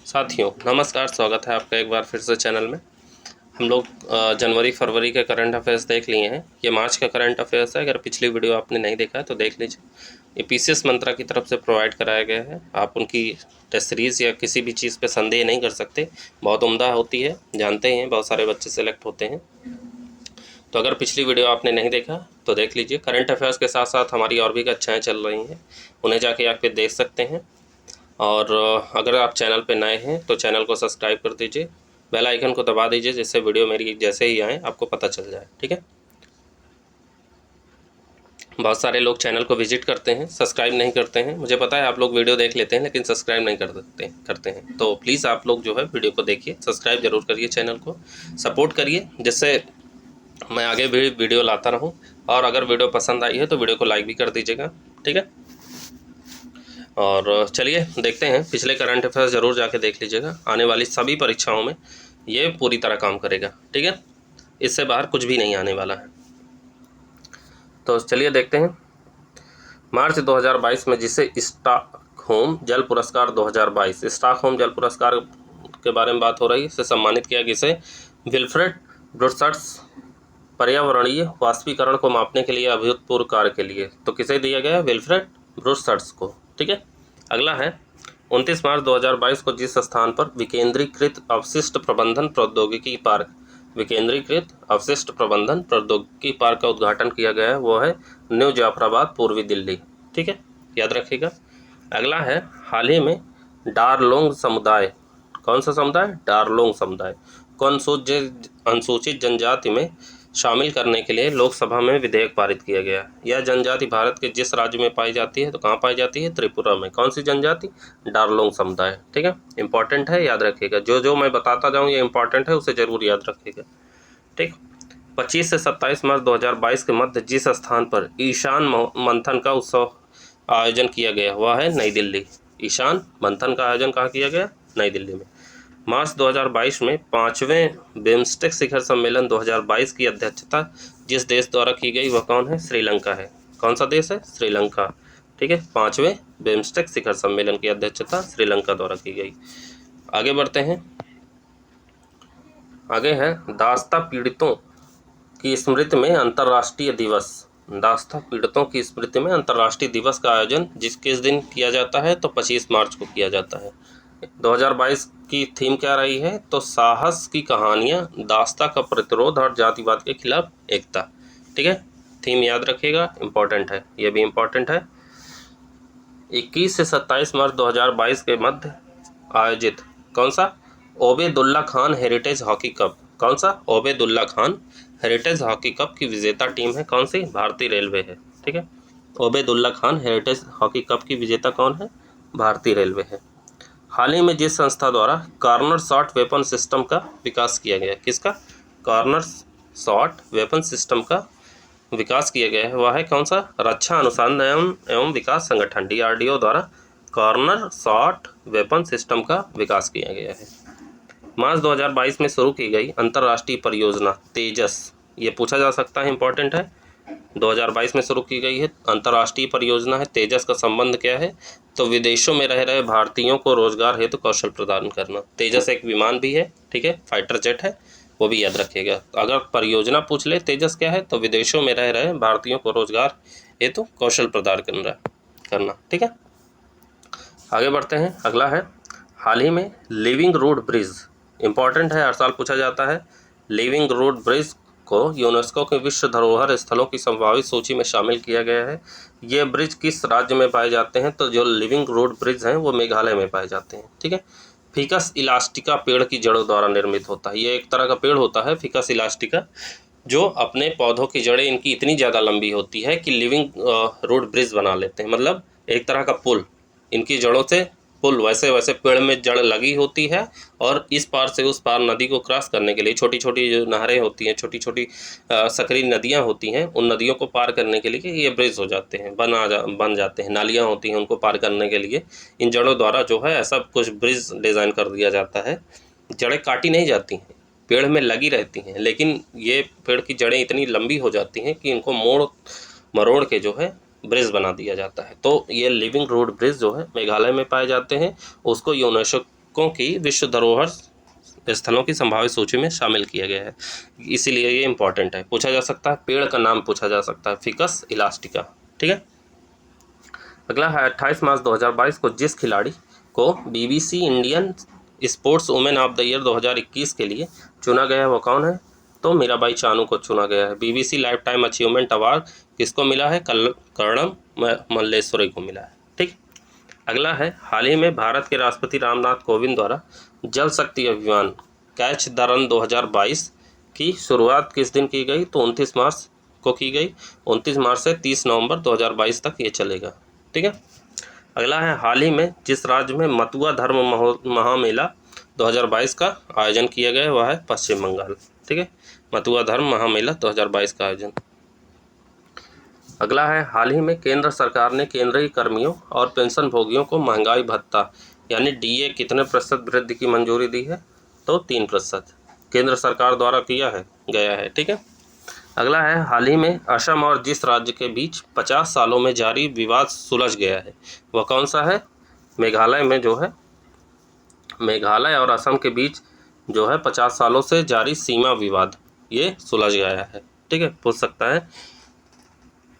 साथियों नमस्कार, स्वागत है आपका एक बार फिर से चैनल में। हम लोग जनवरी फरवरी के करंट अफेयर्स देख लिए हैं। ये मार्च का करंट अफेयर्स है। अगर पिछली वीडियो आपने नहीं देखा है तो देख लीजिए। ये पीसीएस मंत्रा की तरफ से प्रोवाइड कराया गया है। आप उनकी टेस्ट सीरीज़ या किसी भी चीज़ पे संदेह नहीं कर सकते, बहुत उम्दा होती है, जानते हैं, बहुत सारे बच्चे सेलेक्ट होते हैं। तो अगर पिछली वीडियो आपने नहीं देखा तो देख लीजिए। करंट अफेयर्स के साथ साथ हमारी और भी कक्षाएँ चल रही हैं, उन्हें जाके आप देख सकते हैं। और अगर आप चैनल पे नए हैं तो चैनल को सब्सक्राइब कर दीजिए, बेल आइकन को दबा दीजिए, जिससे वीडियो मेरी जैसे ही आए आपको पता चल जाए। ठीक है। बहुत सारे लोग चैनल को विजिट करते हैं, सब्सक्राइब नहीं करते हैं। मुझे पता है आप लोग वीडियो देख लेते हैं लेकिन सब्सक्राइब नहीं करते हैं। तो प्लीज़ आप लोग जो है वीडियो को देखिए, सब्सक्राइब जरूर करिए, चैनल को सपोर्ट करिए, जिससे मैं आगे भी वीडियो लाता रहूं। और अगर वीडियो पसंद आई है तो वीडियो को लाइक भी कर दीजिएगा। ठीक है। और चलिए देखते हैं। पिछले करंट अफेयर्स ज़रूर जाके देख लीजिएगा, आने वाली सभी परीक्षाओं में ये पूरी तरह काम करेगा। ठीक है, इससे बाहर कुछ भी नहीं आने वाला है। तो चलिए देखते हैं। मार्च 2022 में जिसे स्टॉकहोम जल पुरस्कार 2022, स्टॉकहोम जल पुरस्कार के बारे में बात हो रही है, इससे सम्मानित किया किसे? विल्फ्रेड ब्रूसर्स, पर्यावरणीय वाष्पीकरण को मापने के लिए अभूतपूर्व कार्य के लिए। तो किसे दिया गया? विल्फ्रेड ब्रूसर्स को। ठीक है। अगला है 29 मार्च 2022 को जिस स्थान पर विकेंद्रीकृत अवशिष्ट प्रबंधन प्रौद्योगिकी पार्क, विकेंद्रीकृत अवशिष्ट प्रबंधन प्रौद्योगिकी पार्क का उद्घाटन किया गया है, वो है न्यू जाफराबाद, पूर्वी दिल्ली। ठीक है, याद रखिएगा। अगला है हाल ही में डारलोंग समुदाय, कौन सा समुदाय? डारलोंग समुदाय को अनुसूचित जनजाति में शामिल करने के लिए लोकसभा में विधेयक पारित किया गया। यह जनजाति भारत के जिस राज्य में पाई जाती है? तो कहाँ पाई जाती है? त्रिपुरा में। कौन सी जनजाति? डारलोंग समुदाय। ठीक है, इंपॉर्टेंट है, याद रखिएगा। जो जो मैं बताता जाऊँ ये इंपॉर्टेंट है, उसे जरूर याद रखिएगा। ठीक। 25 से 27 मार्च 2022 के मध्य जिस स्थान पर ईशान मंथन का उत्सव आयोजन किया गया वह है नई दिल्ली। ईशान मंथन का आयोजन कहाँ किया गया? नई दिल्ली में। मार्च 2022 में 5वें बिम्स्टेक शिखर सम्मेलन 2022 की अध्यक्षता जिस देश द्वारा की गई वह कौन है? श्रीलंका है। कौन सा देश है? श्रीलंका। ठीक है, 5वें बिम्स्टेक शिखर सम्मेलन की अध्यक्षता श्रीलंका द्वारा की गई। आगे बढ़ते हैं। आगे है दास्ता पीड़ितों की स्मृति में अंतर्राष्ट्रीय दिवस। दास्ता पीड़ितों की स्मृति में अंतर्राष्ट्रीय दिवस का आयोजन किस दिन किया जाता है? तो 25 मार्च को किया जाता है। 2022 की थीम क्या रही है? तो साहस की कहानियां, दास्ता का प्रतिरोध और जातिवाद के खिलाफ एकता। ठीक है, थीम याद रखिएगा, इंपॉर्टेंट है, यह भी इंपॉर्टेंट है। 21 से 27 मार्च 2022 के मध्य आयोजित कौन सा? Obaidullah Khan heritage hockey cup. कौन सा? Obaidullah Khan heritage hockey cup की विजेता टीम है कौन सी? भारतीय रेलवे है। ठीक है, Obaidullah Khan heritage hockey cup की विजेता कौन है? भारतीय रेलवे है। हाल ही में जिस संस्था द्वारा कॉर्नर शॉट वेपन सिस्टम का विकास किया गया, किसका? कॉर्नर शॉट वेपन सिस्टम का विकास किया गया है वह है कौन सा? रक्षा अनुसंधान एवं विकास संगठन DRDO द्वारा कॉर्नर शॉट वेपन सिस्टम का विकास किया गया है। मार्च 2022 में शुरू की गई अंतर्राष्ट्रीय परियोजना तेजस, ये पूछा जा सकता है, इंपॉर्टेंट है। 2022 में शुरू की गई है अंतर्राष्ट्रीय परियोजना है तेजस का संबंध क्या है? तो विदेशों में रह रहे भारतीयों को रोजगार हेतु कौशल प्रदान करना। तेजस एक विमान भी है। ठीक है, फाइटर जेट है, वो भी याद रखिएगा। अगर परियोजना पूछ ले तेजस क्या है तो विदेशों में रह रहे भारतीयों को रोजगार हेतु कौशल प्रदान करना। ठीक है, आगे बढ़ते हैं। अगला है हाल ही में लिविंग रोड ब्रिज, इंपॉर्टेंट है, हर साल पूछा जाता है। लिविंग रोड ब्रिज को यूनेस्को के विश्व धरोहर स्थलों की संभावित सूची में शामिल किया गया है। ये ब्रिज किस राज्य में पाए जाते हैं? तो जो लिविंग रोड ब्रिज हैं वो मेघालय में पाए जाते हैं। ठीक है, फिकस इलास्टिका पेड़ की जड़ों द्वारा निर्मित होता है। ये एक तरह का पेड़ होता है फिकस इलास्टिका, जो अपने पौधों की जड़ें इनकी इतनी ज़्यादा लंबी होती है कि लिविंग रोड ब्रिज बना लेते हैं, मतलब एक तरह का पुल। इनकी जड़ों से पुल, वैसे वैसे पेड़ में जड़ लगी होती है और इस पार से उस पार नदी को क्रॉस करने के लिए छोटी छोटी जो नहरें होती हैं, छोटी छोटी सकरी नदियां होती हैं, उन नदियों को पार करने के लिए ये ब्रिज हो जाते हैं, बन जाते हैं। नालियां होती हैं, उनको पार करने के लिए इन जड़ों द्वारा जो है ऐसा कुछ ब्रिज डिज़ाइन कर दिया जाता है। जड़ें काटी नहीं जाती हैं, पेड़ में लगी रहती हैं, लेकिन ये पेड़ की जड़ें इतनी लंबी हो जाती हैं कि इनको मोड़ मरोड़ के जो है ब्रिज बना दिया जाता है। तो ये लिविंग रोड ब्रिज जो है मेघालय में पाए जाते हैं, उसको को की विश्व धरोहर स्थलों की संभावित सूची में शामिल किया गया है, इसीलिए ये इंपॉर्टेंट है। पूछा जा सकता है, पेड़ का नाम पूछा जा सकता है, फिकस इलास्टिका। ठीक है। अगला है 28 मार्च 2022 को जिस खिलाड़ी को BBC Indian sports women of the year 2021 के लिए चुना गया है वो कौन है? तो मीराबाई चानू को चुना गया है। BBC life time achievement award किसको मिला है? कर्णम मल्लेश्वरी को मिला है। ठीक। अगला है हाल ही में भारत के राष्ट्रपति रामनाथ कोविंद द्वारा जल शक्ति अभियान कैच द रन 2022 की शुरुआत किस दिन की गई? तो 29 मार्च को की गई। 29 मार्च से 30 नवंबर 2022 तक ये चलेगा। ठीक है। अगला है हाल ही में जिस राज्य में मतुआ धर्म महामेला 2022 का आयोजन किया गया है वह है पश्चिम बंगाल। ठीक है। मतुआ धर्म महामेला 2022 का आयोजन। अगला है हाल ही में केंद्र सरकार ने केंद्रीय कर्मियों और पेंशन भोगियों को महंगाई भत्ता यानी DA कितने प्रतिशत वृद्धि की मंजूरी दी है? तो 3% केंद्र सरकार द्वारा किया है गया है। ठीक है। अगला है हाल ही में असम और जिस राज्य के बीच 50 सालों में जारी विवाद सुलझ गया है वह कौन सा है? मेघालय में जो है, मेघालय और असम के बीच जो है 50 सालों से जारी सीमा विवाद ये सुलझ गया है। ठीक है। पूछ सकता है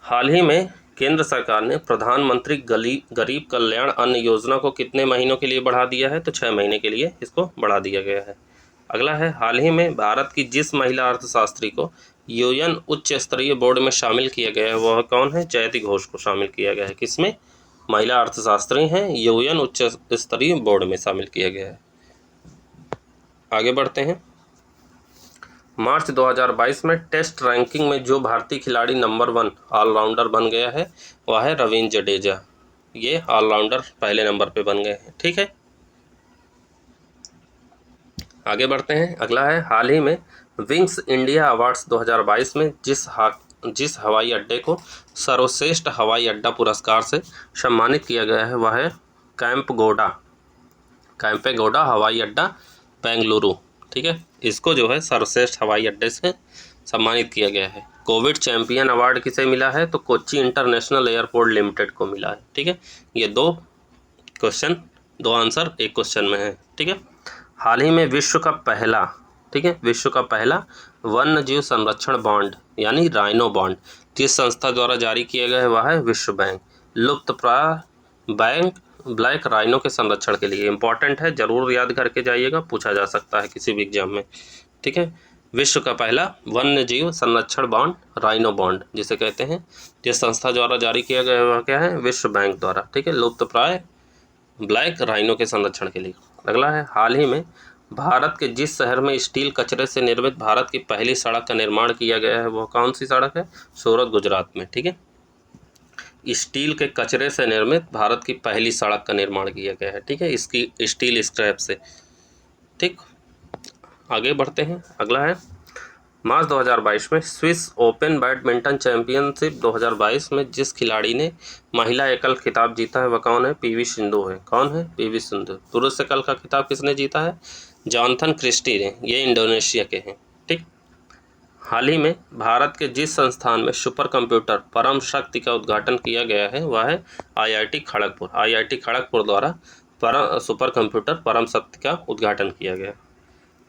हाल ही में केंद्र सरकार ने प्रधानमंत्री गरीब कल्याण अन्न योजना को कितने महीनों के लिए बढ़ा दिया है? तो 6 महीने के लिए इसको बढ़ा दिया गया है। अगला है हाल ही में भारत की जिस महिला अर्थशास्त्री को UN उच्च स्तरीय बोर्ड में शामिल किया गया है वह कौन है? जयति घोष को शामिल किया गया है। किसमें? महिला अर्थशास्त्री हैं, UN उच्च स्तरीय बोर्ड में शामिल किया गया है। आगे बढ़ते हैं। मार्च 2022 में टेस्ट रैंकिंग में जो भारतीय खिलाड़ी नंबर 1 ऑलराउंडर बन गया है वह है रवींद्र जडेजा। ये ऑलराउंडर पहले नंबर पे बन गए हैं। ठीक है। आगे बढ़ते हैं। अगला है हाल ही में विंग्स इंडिया अवार्ड्स 2022 में जिस हवाई अड्डे को सर्वश्रेष्ठ हवाई अड्डा पुरस्कार से सम्मानित किया गया है वह है कैंपेगौड़ा हवाई अड्डा बेंगलुरु। ठीक है। इसको जो है सर्वश्रेष्ठ हवाई अड्डे से सम्मानित किया गया है। कोविड चैंपियन अवार्ड किसे मिला है? तो कोच्चि इंटरनेशनल एयरपोर्ट लिमिटेड को मिला है। ठीक है। ये 2 क्वेश्चन 2 आंसर एक क्वेश्चन में है। ठीक है। हाल ही में विश्व का पहला, ठीक है, विश्व का पहला वन्य जीव संरक्षण बॉन्ड यानी राइनो बॉन्ड जिस संस्था द्वारा जारी किया गया है वह है विश्व बैंक लुप्तप्राय बैंक ब्लैक राइनो के संरक्षण के लिए। इंपॉर्टेंट है, जरूर याद करके जाइएगा, पूछा जा सकता है किसी भी एग्जाम में। ठीक है। विश्व का पहला वन्य जीव संरक्षण बॉन्ड राइनो बॉन्ड जिसे कहते हैं, जिस संस्था द्वारा जारी किया गया है वह क्या है? विश्व बैंक द्वारा। ठीक है। लुप्तप्राय ब्लैक राइनो के संरक्षण के लिए। अगला है हाल ही में भारत के जिस शहर में स्टील कचरे से निर्मित भारत की पहली सड़क का निर्माण किया गया है वह कौन सी सड़क है? सूरत, गुजरात में। ठीक है। स्टील के कचरे से निर्मित भारत की पहली सड़क का निर्माण किया गया है। ठीक है। इसकी स्टील स्क्रैप से। ठीक। आगे बढ़ते हैं। अगला है मार्च 2022 में स्विस ओपन बैडमिंटन चैंपियनशिप 2022 में जिस खिलाड़ी ने महिला एकल खिताब जीता है वह कौन है? PV सिंधु है। कौन है? PV सिंधु। पुरुष एकल का खिताब किसने जीता है? जॉनथन क्रिस्टी ने। ये इंडोनेशिया के हैं। ठीक। हाल ही में भारत के जिस संस्थान में सुपर कंप्यूटर परम शक्ति का उद्घाटन किया गया है वह है IIT खड़गपुर। IIT खड़गपुर द्वारा सुपर कंप्यूटर परम शक्ति का उद्घाटन किया गया।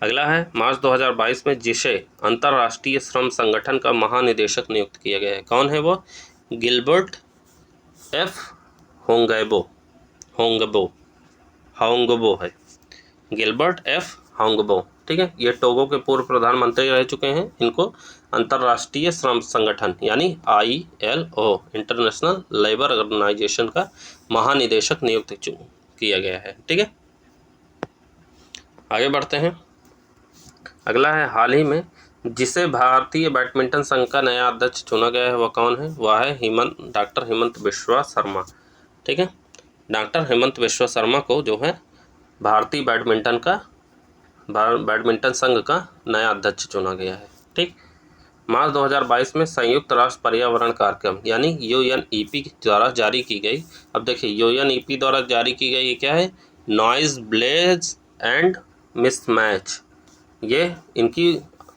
अगला है मार्च 2022 में जिसे अंतर्राष्ट्रीय श्रम संगठन का महानिदेशक नियुक्त किया गया है कौन है वो? गिलबर्ट F होंगबो है। Gilbert F Houngbo. ठीक है। ये टोगो के पूर्व प्रधानमंत्री रह चुके हैं। इनको अंतर्राष्ट्रीय श्रम संगठन यानी ILO इंटरनेशनल लेबर ऑर्गेनाइजेशन का महानिदेशक नियुक्त किया गया है। ठीक है। आगे बढ़ते हैं। अगला है हाल ही में जिसे भारतीय बैडमिंटन संघ का नया अध्यक्ष चुना गया है वह कौन है? वह है डॉक्टर हेमंत बिश्वा शर्मा। ठीक है। डॉक्टर हेमंत बिश्वा शर्मा को जो है भारतीय बैडमिंटन संघ का नया अध्यक्ष चुना गया है। ठीक। मार्च 2022 में संयुक्त राष्ट्र पर्यावरण कार्यक्रम यानी UNEP द्वारा जारी की गई, अब देखिए UNEP द्वारा जारी की गई ये क्या है? Noise blaze and mismatch. ये इनकी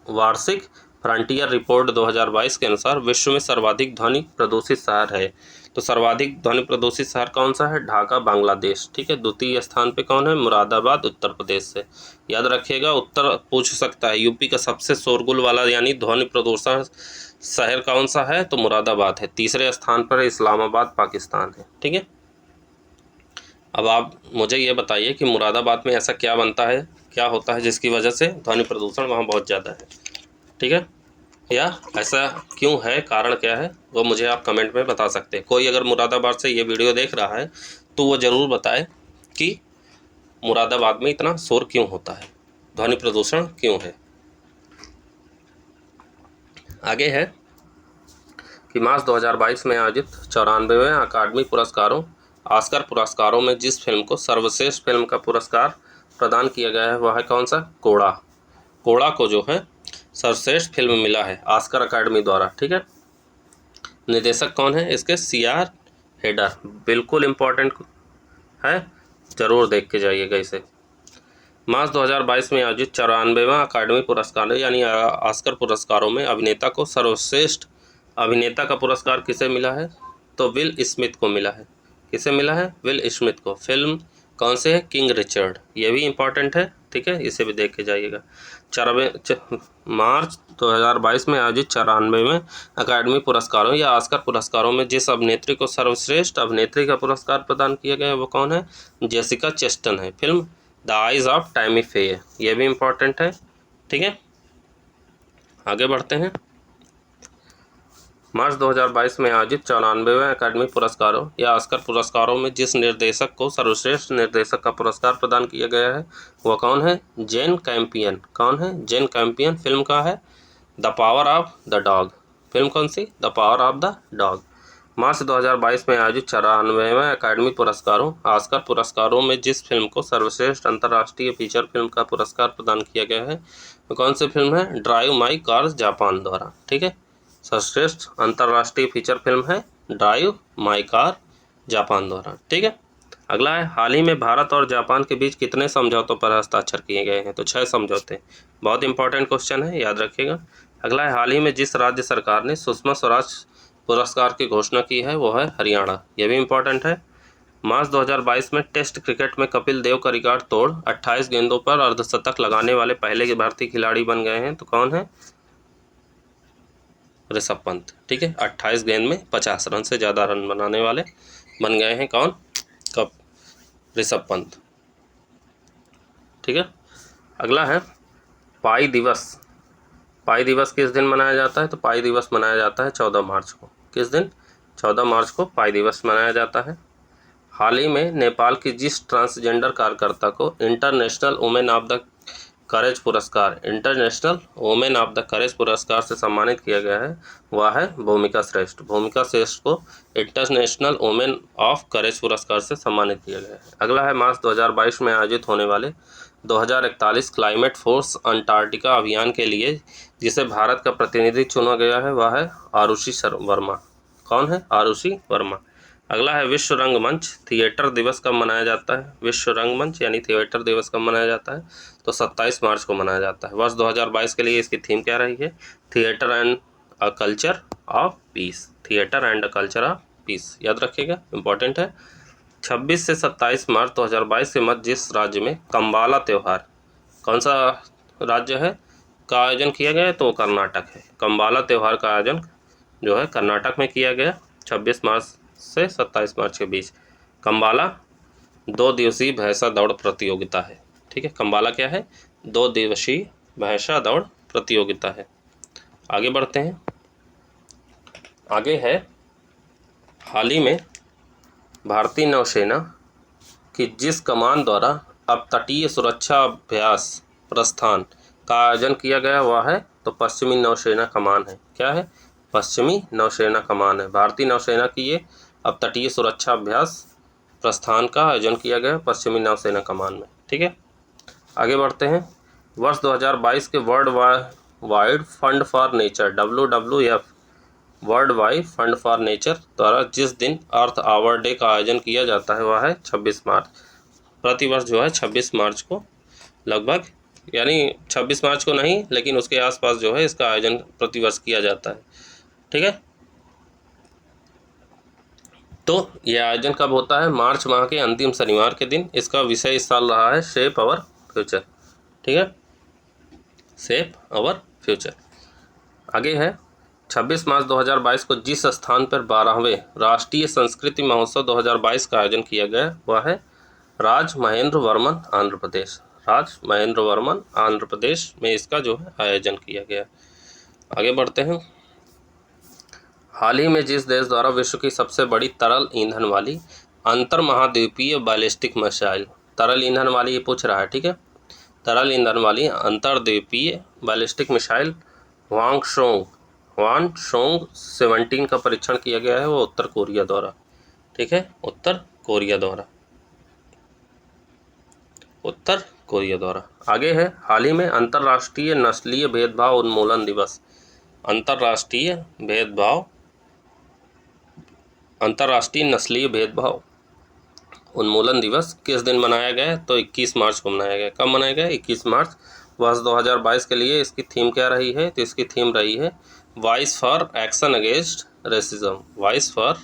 वार्षिक फ्रंटियर रिपोर्ट 2022 के अनुसार विश्व में सर्वाधिक ध्वनि प्रदूषित शहर है। तो सर्वाधिक ध्वनि प्रदूषित शहर कौन सा है? ढाका, बांग्लादेश। ठीक है। द्वितीय स्थान पे कौन है? मुरादाबाद, उत्तर प्रदेश से। याद रखिएगा, उत्तर पूछ सकता है। यूपी का सबसे शोरगुल वाला यानी ध्वनि प्रदूषण शहर कौन सा है? तो मुरादाबाद है। तीसरे स्थान पर इस्लामाबाद, पाकिस्तान है। ठीक है। अब आप मुझे ये बताइए कि मुरादाबाद में ऐसा क्या बनता है, क्या होता है जिसकी वजह से ध्वनि प्रदूषण वहाँ बहुत ज़्यादा है? ठीक है। या ऐसा क्यों है, कारण क्या है, वो मुझे आप कमेंट में बता सकते हैं। कोई अगर मुरादाबाद से ये वीडियो देख रहा है तो वो ज़रूर बताए कि मुरादाबाद में इतना शोर क्यों होता है, ध्वनि प्रदूषण क्यों है। आगे है कि मार्च 2022 में आयोजित 94वें अकादमी पुरस्कारों ऑस्कर पुरस्कारों में जिस फिल्म को सर्वश्रेष्ठ फिल्म का पुरस्कार प्रदान किया गया है वह है कौन सा? कोड़ा। कोड़ा को जो है सर्वश्रेष्ठ फिल्म मिला है ऑस्कर अकादमी द्वारा। ठीक है। निर्देशक कौन है इसके? CR header. बिल्कुल इम्पोर्टेंट है, ज़रूर देख के जाइएगा इसे। मार्च 2022 में आयोजित 94वां अकादमी पुरस्कार यानी ऑस्कर पुरस्कारों में अभिनेता को सर्वश्रेष्ठ अभिनेता का पुरस्कार किसे मिला है? तो विल स्मिथ को मिला है। किसे मिला है? विल स्मिथ को। फिल्म कौन से है? King Richard. ये भी इम्पॉर्टेंट है। ठीक है, इसे भी देख के जाइएगा। मार्च 2022 में आयोजित 94वें अकादमी पुरस्कारों या ऑस्कर पुरस्कारों में जिस अभिनेत्री को सर्वश्रेष्ठ अभिनेत्री का पुरस्कार प्रदान किया गया है वो कौन है? जेसिका चेस्टन है। Film the eyes of Tammy Faye. ये भी इम्पॉर्टेंट है। ठीक है, आगे बढ़ते हैं। मार्च 2022 में आयोजित 94वें अकादमी पुरस्कारों या ऑस्कर पुरस्कारों में जिस निर्देशक को सर्वश्रेष्ठ निर्देशक का पुरस्कार प्रदान किया गया है वह कौन है? Jane Campion. कौन है? Jane Campion. फिल्म का है the power of the dog. Film कौन सी? The power of the dog. March 2022 में आयोजित 94वें अकादमी पुरस्कारों ऑस्कर पुरस्कारों में जिस फिल्म को सर्वश्रेष्ठ अंतर्राष्ट्रीय फीचर फिल्म का पुरस्कार प्रदान किया गया है वो कौन सी फिल्म है? ड्राइव माई कार, जापान द्वारा। ठीक है, सर्वश्रेष्ठ अंतर्राष्ट्रीय फीचर फिल्म है ड्राइव माई कार, जापान द्वारा। ठीक है, अगला है हाल ही में भारत और जापान के बीच कितने समझौतों पर हस्ताक्षर किए गए हैं? तो 6 समझौते। बहुत इंपॉर्टेंट क्वेश्चन है, याद रखिएगा। अगला है हाल ही में जिस राज्य सरकार ने सुषमा स्वराज पुरस्कार की घोषणा की है वो है हरियाणा। यह भी इम्पोर्टेंट है। मार्च 2022 में टेस्ट क्रिकेट में कपिल देव का रिकॉर्ड तोड़ 28 गेंदों पर अर्धशतक लगाने वाले पहले भारतीय खिलाड़ी बन गए हैं। तो कौन है? ऋषभ पंत। ठीक है, 28 गेंद में 50 रन से ज़्यादा रन बनाने वाले बन गए हैं। कौन? कब? ऋषभ पंत। ठीक है, अगला है पाई दिवस। पाई दिवस किस दिन मनाया जाता है? तो पाई दिवस मनाया जाता है 14 मार्च को। किस दिन? 14 मार्च को पाई दिवस मनाया जाता है। हाल ही में नेपाल की जिस ट्रांसजेंडर कार्यकर्ता को international women of the courage पुरस्कार से सम्मानित किया गया है वह है भूमिका श्रेष्ठ। भूमिका श्रेष्ठ को इंटरनेशनल वुमेन ऑफ करेज पुरस्कार से सम्मानित किया गया है। अगला है मार्च 2022 में आयोजित होने वाले 2041 क्लाइमेट फोर्स अंटार्कटिका अभियान के लिए जिसे भारत का प्रतिनिधि चुना गया है वह है आरुषि वर्मा। कौन है? आरुषि वर्मा। अगला है विश्व रंगमंच थिएटर दिवस कब मनाया जाता है? विश्व रंगमंच यानी थिएटर दिवस कब मनाया जाता है? तो 27 मार्च को मनाया जाता है। वर्ष 2022 के लिए इसकी थीम क्या रही है? Theatre and a culture of peace. Theatre and a culture of peace, याद रखिएगा, इंपॉर्टेंट है। 26 से 27 मार्च 2022 के मध्य जिस राज्य में कम्बाला त्यौहार, कौन सा राज्य है, का आयोजन किया गया है? तो कर्नाटक है। कम्बाला त्यौहार का आयोजन जो है कर्नाटक में किया गया 26 मार्च से 27 मार्च के बीच। कम्बाला 2 दिवसीय भैंसा दौड़ प्रतियोगिता है। ठीक है, कम्बाला क्या है? 2 दिवसीय भैंसा दौड़ प्रतियोगिता है। आगे बढ़ते हैं। आगे है हाल ही में भारतीय नौसेना की जिस कमान द्वारा अब तटीय सुरक्षा अभ्यास प्रस्थान का आयोजन किया गया वह है तो पश्चिमी नौसेना कमान है। क्या है? पश्चिमी नौसेना कमान है। भारतीय नौसेना की ये अब तटीय सुरक्षा अभ्यास प्रस्थान का आयोजन किया गया पश्चिमी नौसेना कमान में। ठीक है, आगे बढ़ते हैं। वर्ष 2022 के world wide fund for nature WWF world wide fund for nature द्वारा जिस दिन अर्थ आवर डे का आयोजन किया जाता है वह है 26 मार्च। प्रतिवर्ष जो है 26 मार्च को लगभग, यानी 26 मार्च को नहीं लेकिन उसके आसपास जो है इसका आयोजन प्रतिवर्ष किया जाता है। ठीक है, तो यह आयोजन कब होता है? मार्च माह के अंतिम शनिवार के दिन। इसका विषय इस साल रहा है शेप आवर फ्यूचर। ठीक है, शेप आवर फ्यूचर। आगे है 26 मार्च 2022 को जिस स्थान पर 12वें राष्ट्रीय संस्कृति महोत्सव 2022 का आयोजन किया गया वह है राज महेंद्र वर्मन आंध्र प्रदेश। राज महेंद्र वर्मन आंध्र प्रदेश में इसका जो है आयोजन किया गया। आगे बढ़ते हैं। हाल ही में जिस देश द्वारा विश्व की सबसे बड़ी तरल ईंधन वाली अंतर महाद्वीपीय बैलिस्टिक मिसाइल, तरल ईंधन वाली ये पूछ रहा है, ठीक है, तरल ईंधन वाली अंतर्द्वीपीय बैलिस्टिक मिसाइल वानशोंग 17 का परीक्षण किया गया है, वो उत्तर कोरिया द्वारा। ठीक है, उत्तर कोरिया द्वारा। आगे है हाल ही में अंतर्राष्ट्रीय नस्लीय भेदभाव उन्मूलन दिवस। अंतर्राष्ट्रीय नस्लीय भेदभाव उन्मूलन दिवस किस दिन मनाया गया? तो 21 मार्च को मनाया गया। कब मनाया गया? 21 मार्च। वर्ष 2022 के लिए इसकी थीम क्या रही है? तो इसकी थीम रही है voice for action against racism. Voice for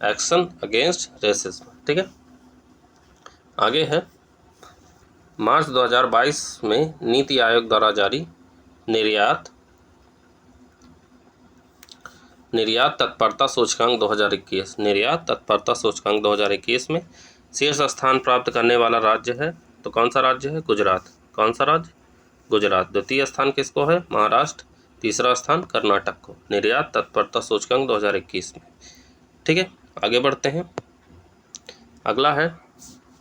action against racism. ठीक है, आगे है मार्च 2022 में नीति आयोग द्वारा जारी निर्यात तत्परता सूचकांक 2021 में शीर्ष स्थान प्राप्त करने वाला राज्य है, तो कौन सा राज्य है? गुजरात। कौन सा राज्य? गुजरात। द्वितीय स्थान किसको है? महाराष्ट्र। तीसरा स्थान कर्नाटक को, निर्यात तत्परता सूचकांक 2021 में। ठीक है, आगे बढ़ते हैं। अगला है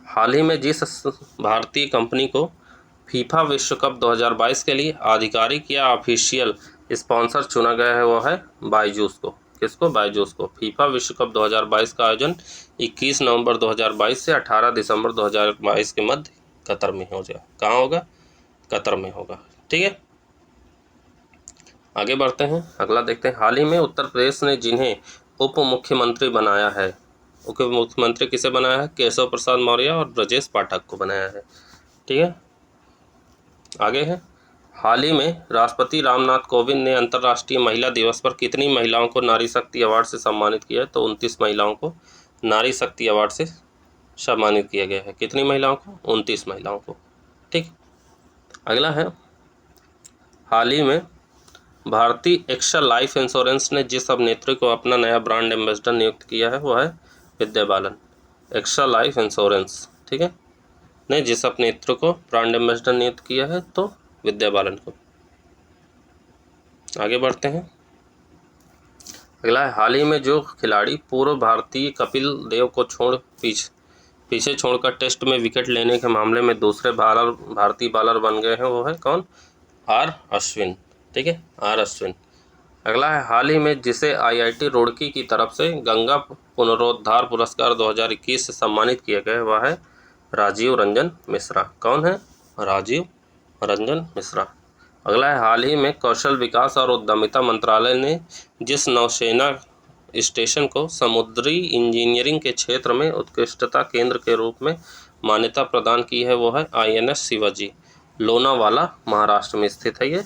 हाल ही में जिस भारतीय कंपनी को फीफा विश्व कप 2022 के लिए आधिकारिक या ऑफिशियल स्पॉन्सर चुना गया है वो है बायजूस को। किसको? बायजूस को। फीफा विश्व कप 2022 का आयोजन 21 नवंबर 2022 से 18 दिसंबर 2022 के मध्य कतर में हो जाए। कहाँ होगा? कतर में होगा। ठीक है, आगे बढ़ते हैं। अगला देखते हैं। हाल ही में उत्तर प्रदेश ने जिन्हें उप मुख्यमंत्री बनाया है, उप मुख्यमंत्री किसे बनाया है? केशव प्रसाद मौर्य और ब्रजेश पाठक को बनाया है। ठीक है, आगे है हाल ही में राष्ट्रपति रामनाथ कोविंद ने अंतर्राष्ट्रीय महिला दिवस पर कितनी महिलाओं को नारी शक्ति अवार्ड से सम्मानित किया है? तो 29 महिलाओं को नारी शक्ति अवार्ड से सम्मानित किया गया है। कितनी महिलाओं को? 29 महिलाओं को। ठीक, अगला है हाल ही में भारतीय एक्सल लाइफ इंश्योरेंस ने जिस अभिनेत्री को अपना नया ब्रांड एम्बेसडर नियुक्त किया है वो है Vidya Balan. Axle life insurance, ठीक है, ने जिस अभिनेत्री को ब्रांड एम्बेसडर नियुक्त किया है तो विद्या बालन को। आगे बढ़ते हैं। अगला है हाल ही में जो खिलाड़ी पूर्व भारतीय कपिल देव को पीछे छोड़कर टेस्ट में विकेट लेने के मामले में दूसरे भारतीय बॉलर बन गए हैं वो है कौन? आर अश्विन। ठीक है, आर अश्विन। अगला है हाल ही में जिसे IIT रुड़की की तरफ से गंगा पुनरुद्धार पुरस्कार 2021 से सम्मानित किया गया वह है राजीव रंजन मिश्रा। कौन है? राजीव रंजन मिश्रा। अगला है हाल ही में कौशल विकास और उद्यमिता मंत्रालय ने जिस नौसेना स्टेशन को समुद्री इंजीनियरिंग के क्षेत्र में उत्कृष्टता केंद्र के रूप में मान्यता प्रदान की है वो है INS शिवाजी। लोनावाला महाराष्ट्र में स्थित है ये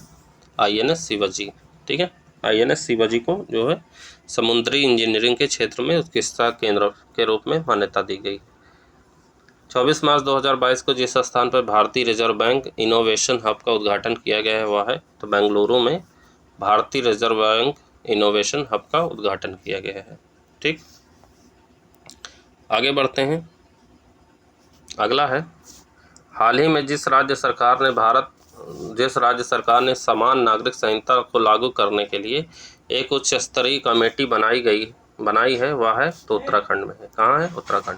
INS शिवाजी। ठीक है, INS शिवाजी को जो है समुद्री इंजीनियरिंग के क्षेत्र में उत्कृष्टता केंद्र के रूप में मान्यता दी गई। 24 मार्च 2022 को जिस स्थान पर भारतीय रिजर्व बैंक इनोवेशन हब का उद्घाटन किया गया है वह है तो बेंगलुरु में भारतीय रिजर्व बैंक इनोवेशन हब का उद्घाटन किया गया है। ठीक, आगे बढ़ते हैं। अगला है हाल ही में जिस राज्य सरकार ने समान नागरिक संहिता को लागू करने के लिए एक उच्च स्तरीय कमेटी बनाई है वह है तो उत्तराखंड में है। कहाँ है? उत्तराखंड।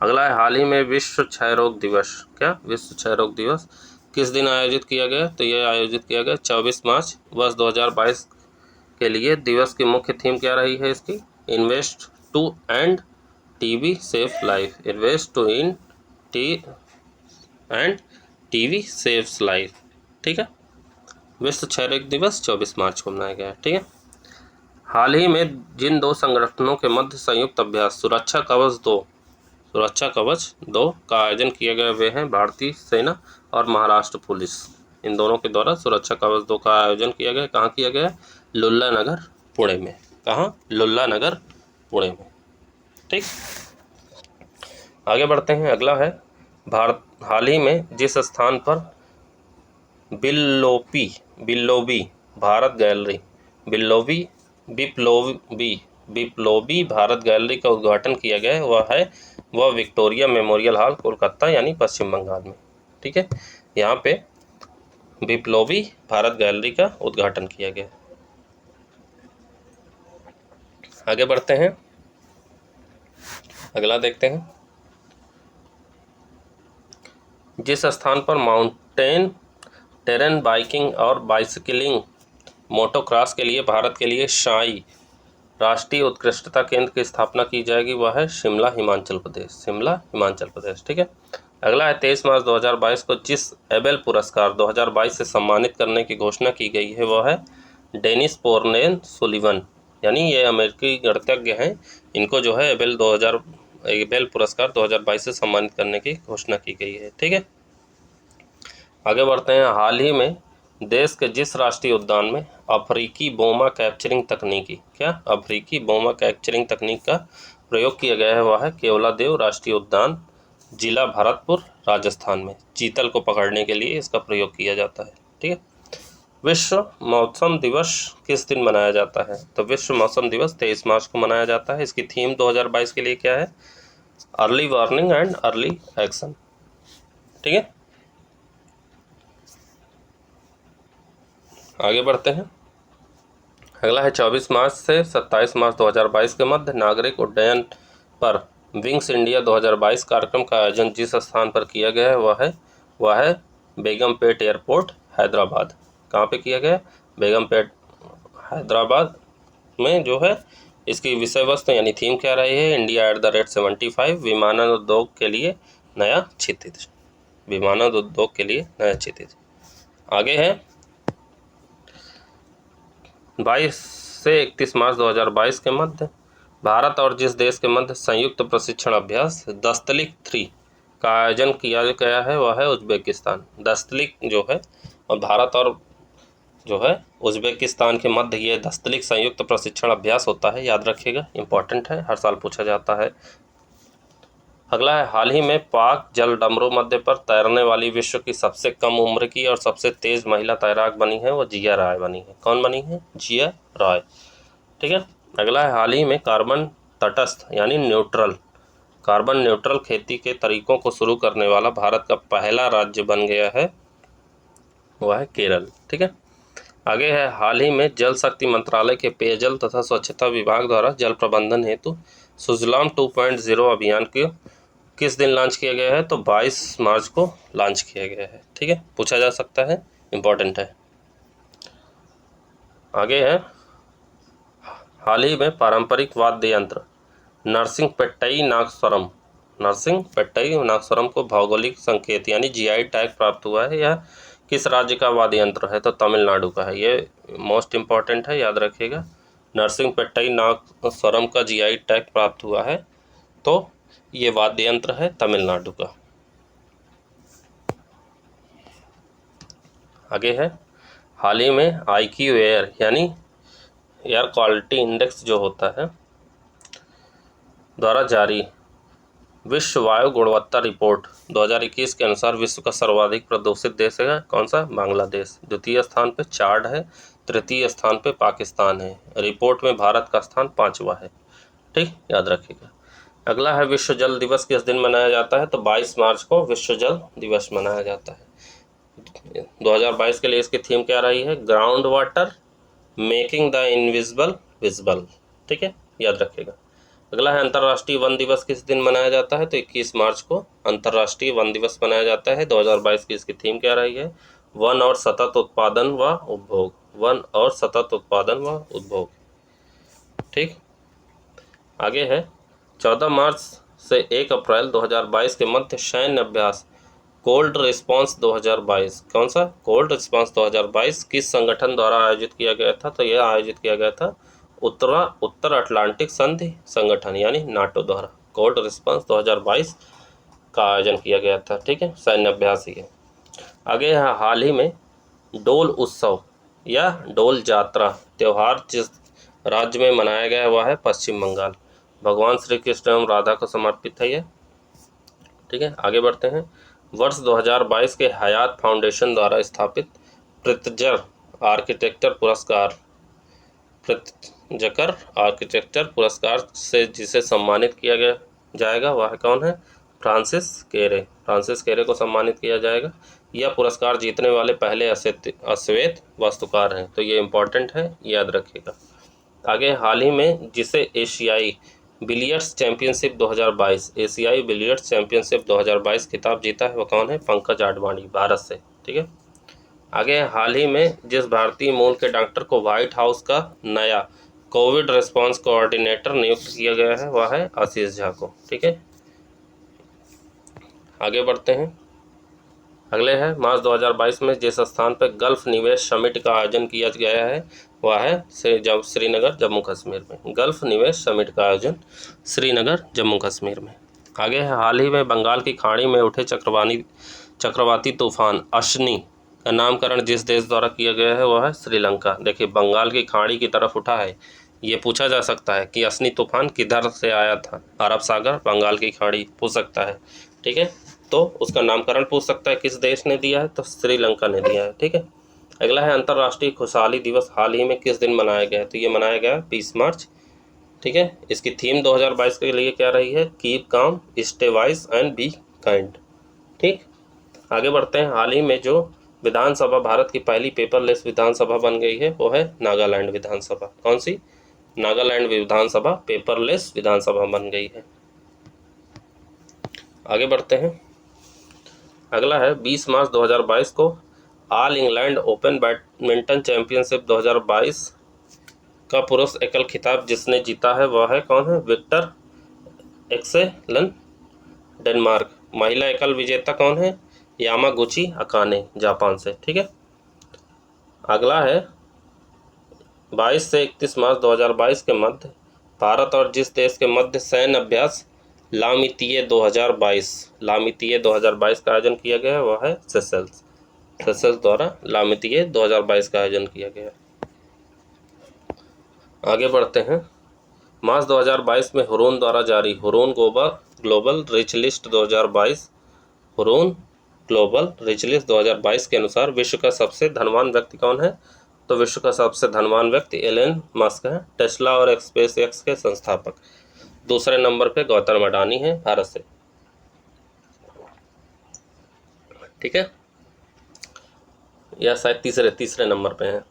अगला है हाल ही में विश्व क्षय रोग दिवस। क्या? विश्व क्षय रोग दिवस किस दिन आयोजित किया गया? तो यह आयोजित किया गया 24 मार्च वर्ष 2022 के लिए। दिवस की मुख्य थीम क्या रही है इसकी? Invest to end TB safe life. Invest to in end TB saves life. ठीक है, विश्व क्षय रोग दिवस 24 मार्च को मनाया गया। ठीक है, हाल ही में जिन दो संगठनों के मध्य संयुक्त अभ्यास सुरक्षा कवच 2 का आयोजन किया गया वे हैं भारतीय सेना और महाराष्ट्र पुलिस। इन दोनों के द्वारा सुरक्षा कवच 2 का आयोजन किया गया। कहाँ किया गया? लुल्ला नगर पुणे में। कहाँ? लुल्ला नगर पुणे में। ठीक, आगे बढ़ते हैं। अगला है भारत हाल ही में जिस स्थान पर बिप्लोबी भारत गैलरी बिप्लोबी भारत गैलरी का उद्घाटन किया गया है, वह विक्टोरिया मेमोरियल हॉल कोलकाता यानी पश्चिम बंगाल में। ठीक है, यहाँ पे बिप्लोबी भारत गैलरी का उद्घाटन किया गया। आगे बढ़ते हैं, अगला देखते हैं। जिस स्थान पर माउंटेन टेरेन बाइकिंग और बाइसिकलिंग मोटोक्रॉस के लिए भारत के लिए शाई राष्ट्रीय उत्कृष्टता केंद्र की स्थापना की जाएगी, वह है शिमला हिमाचल प्रदेश। ठीक है, अगला है 23 मार्च 2022 को जिस एबेल पुरस्कार 2022 से सम्मानित करने की घोषणा की गई है, वह है डेनिस पोर्नेल सुलिवन, यानी ये अमेरिकी गणितज्ञ हैं। इनको जो है एबेल पुरस्कार 2022 से सम्मानित करने की घोषणा की गई है। ठीक है, आगे बढ़ते हैं। हाल ही में देश के जिस राष्ट्रीय उद्यान में अफ्रीकी बोमा कैप्चरिंग तकनीक का प्रयोग किया गया है, वह है केवलादेव राष्ट्रीय उद्यान, जिला भरतपुर, राजस्थान में। चीतल को पकड़ने के लिए इसका प्रयोग किया जाता है। ठीक है, विश्व मौसम दिवस किस दिन मनाया जाता है? तो विश्व मौसम दिवस 23 मार्च को मनाया जाता है। इसकी थीम 2022 के लिए क्या है? Early warning and early action. ठीक है, आगे बढ़ते हैं। अगला है 24 मार्च से 27 मार्च 2022 के मध्य नागरिक उड्डयन पर विंग्स इंडिया 2022 कार्यक्रम का आयोजन जिस स्थान पर किया गया है, वह है बेगमपेट एयरपोर्ट, हैदराबाद। कहाँ पे किया गया? बेगमपेट, हैदराबाद में जो है। इसकी विषय वस्तु यानी थीम क्या रही है? इंडिया @75 विमानन उद्योग के लिए नया क्षितिज। आगे है 22 से 31 मार्च 2022 के मध्य भारत और जिस देश के मध्य संयुक्त प्रशिक्षण अभ्यास दस्तलिक 3 का आयोजन किया गया है, वह है उज्बेकिस्तान। दस्तलिक जो है और भारत और जो है उज्बेकिस्तान के मध्य ये दस्तलिक संयुक्त प्रशिक्षण अभ्यास होता है, याद रखिएगा, इंपॉर्टेंट है, हर साल पूछा जाता है। अगला है हाल ही में पाक जल डमरू मध्य पर तैरने वाली विश्व की सबसे कम उम्र की और सबसे तेज महिला तैराक बनी है, वो जिया राय बनी है। कौन बनी है? जिया राय। ठीक है, अगला है हाल ही में कार्बन तटस्थ यानी कार्बन न्यूट्रल खेती के तरीकों को शुरू करने वाला भारत का पहला राज्य बन गया है, वह है केरल। ठीक है, आगे है हाल ही में जल शक्ति मंत्रालय के पेयजल तथा स्वच्छता विभाग द्वारा जल प्रबंधन हेतु सुजलाम 2.0 अभियान के किस दिन लॉन्च किया गया है? तो 22 मार्च को लॉन्च किया गया है। ठीक है, पूछा जा सकता है, इंपॉर्टेंट है। आगे है हाल ही में पारंपरिक वाद्य यंत्र नरसिंहपेट्टई नागस्वरम को भौगोलिक संकेत यानी जीआई टैग प्राप्त हुआ है। यह किस राज्य का वाद्य यंत्र है? तो तमिलनाडु का है। ये मोस्ट इंपॉर्टेंट है, याद रखिएगा। नरसिंहपेट्टई नागस्वरम का जीआई टैग प्राप्त हुआ है, तो ये वाद्य यंत्र है तमिलनाडु का। आगे है हाल ही में IQ एयर यानी एयर क्वालिटी इंडेक्स जो होता है द्वारा जारी विश्व वायु गुणवत्ता रिपोर्ट 2021 के अनुसार विश्व का सर्वाधिक प्रदूषित देश है कौन सा? बांग्लादेश। द्वितीय स्थान पे चाड है, तृतीय स्थान पे पाकिस्तान है। रिपोर्ट में भारत का स्थान 5वां है। ठीक, याद रखिएगा। अगला है विश्व जल दिवस किस दिन मनाया जाता है? तो 22 मार्च को विश्व जल दिवस मनाया जाता है। 2022 के लिए इसकी थीम क्या रही है? Ground water making the invisible visible. ठीक है, याद रखिएगा। अगला है अंतर्राष्ट्रीय वन दिवस किस दिन मनाया जाता है? तो 21 मार्च को अंतर्राष्ट्रीय वन दिवस मनाया जाता है। 2022 की इसकी थीम क्या रही है? वन और सतत उत्पादन व उपभोग। ठीक, आगे है 14 मार्च से 1 अप्रैल 2022 के मध्य सैन्य अभ्यास कोल्ड रिस्पांस 2022। कौन सा? कोल्ड रिस्पांस 2022 किस संगठन द्वारा आयोजित किया गया था? तो यह आयोजित किया गया था उत्तर अटलांटिक संधि संगठन यानी नाटो द्वारा कोल्ड रिस्पांस 2022 का आयोजन किया गया था। ठीक है, सैन्य अभ्यास ही है। आगे है हाल ही में डोल उत्सव या डोल जात्रा त्यौहार जिस राज्य में मनाया गया है, वह है पश्चिम बंगाल। भगवान श्री कृष्ण एवं राधा को समर्पित है ये। ठीक है, आगे बढ़ते हैं। वर्ष 2022 के हयात फाउंडेशन द्वारा स्थापित प्रित्जकर आर्किटेक्चर पुरस्कार से जिसे सम्मानित किया गया जाएगा वह कौन है? फ्रांसिस केरे को सम्मानित किया जाएगा। यह पुरस्कार जीतने वाले पहले अश्वेत वास्तुकार हैं, तो ये इम्पोर्टेंट है, याद रखिएगा। आगे, हाल ही में जिसे एशियाई बिलियर्ड्स चैंपियनशिप 2022 खिताब जीता है वो कौन है? पंकज आडवाणी, भारत से। ठीक है, आगे, हाल ही में जिस भारतीय मूल के डॉक्टर को व्हाइट हाउस का नया कोविड रिस्पांस कोऑर्डिनेटर नियुक्त किया गया है वह है आशीष झा को। ठीक है, आगे बढ़ते हैं। अगले है, मार्च 2022 में जिस स्थान पर गल्फ निवेश समिट का आयोजन किया गया है वह है श्रीनगर, जम्मू कश्मीर में। गल्फ निवेश समिट का आयोजन श्रीनगर, जम्मू कश्मीर में। आगे है, हाल ही में बंगाल की खाड़ी में उठे चक्रवाती तूफान अश्नी का नामकरण जिस देश द्वारा किया गया है वह है श्रीलंका। देखिए, बंगाल की खाड़ी की तरफ उठा है, ये पूछा जा सकता है कि अश्नी तूफान किधर से आया था? अरब सागर, बंगाल की खाड़ी, पूछ सकता है। ठीक है, तो उसका नामकरण पूछ सकता है किस देश ने दिया है, तो श्रीलंका ने दिया है। ठीक है, अगला है, अंतर्राष्ट्रीय खुशहाली दिवस हाल ही में किस दिन मनाया गया है? तो ये मनाया गया 20 मार्च। ठीक है, इसकी थीम 2022 के लिए क्या रही है? Keep calm, stay wise and be kind. ठीक, आगे बढ़ते हैं। हाल ही में जो विधानसभा भारत की पहली पेपरलेस विधानसभा बन गई है वो है नागालैंड विधानसभा। कौन सी? नागालैंड विधानसभा पेपरलेस विधानसभा बन गई है। आगे बढ़ते हैं। अगला है, 20 मार्च 2022 को all England open badminton championship 2022 का पुरुष एकल खिताब जिसने जीता है वह है कौन है? Viktor Axelsen, Denmark. महिला एकल विजेता कौन है? यामागुची अकाने, जापान से। ठीक है, अगला है, 22 से 31 मार्च 2022 के मध्य भारत और जिस देश के मध्य सैन्य अभ्यास लामितीय 2022 का आयोजन किया गया है वह है सेशल्स द्वारा लामितीय 2022 का आयोजन किया गया। आगे बढ़ते हैं। मार्च 2022 में हुरून द्वारा जारी हुरून ग्लोबल रिच लिस्ट 2022 के अनुसार विश्व का सबसे धनवान व्यक्ति कौन है? तो विश्व का सबसे धनवान व्यक्ति एलन मस्क है, टेस्ला और स्पेसएक्स के संस्थापक। दूसरे नंबर पे गौतम अडानी है, भारत से। ठीक है, या शायद तीसरे नंबर पे है।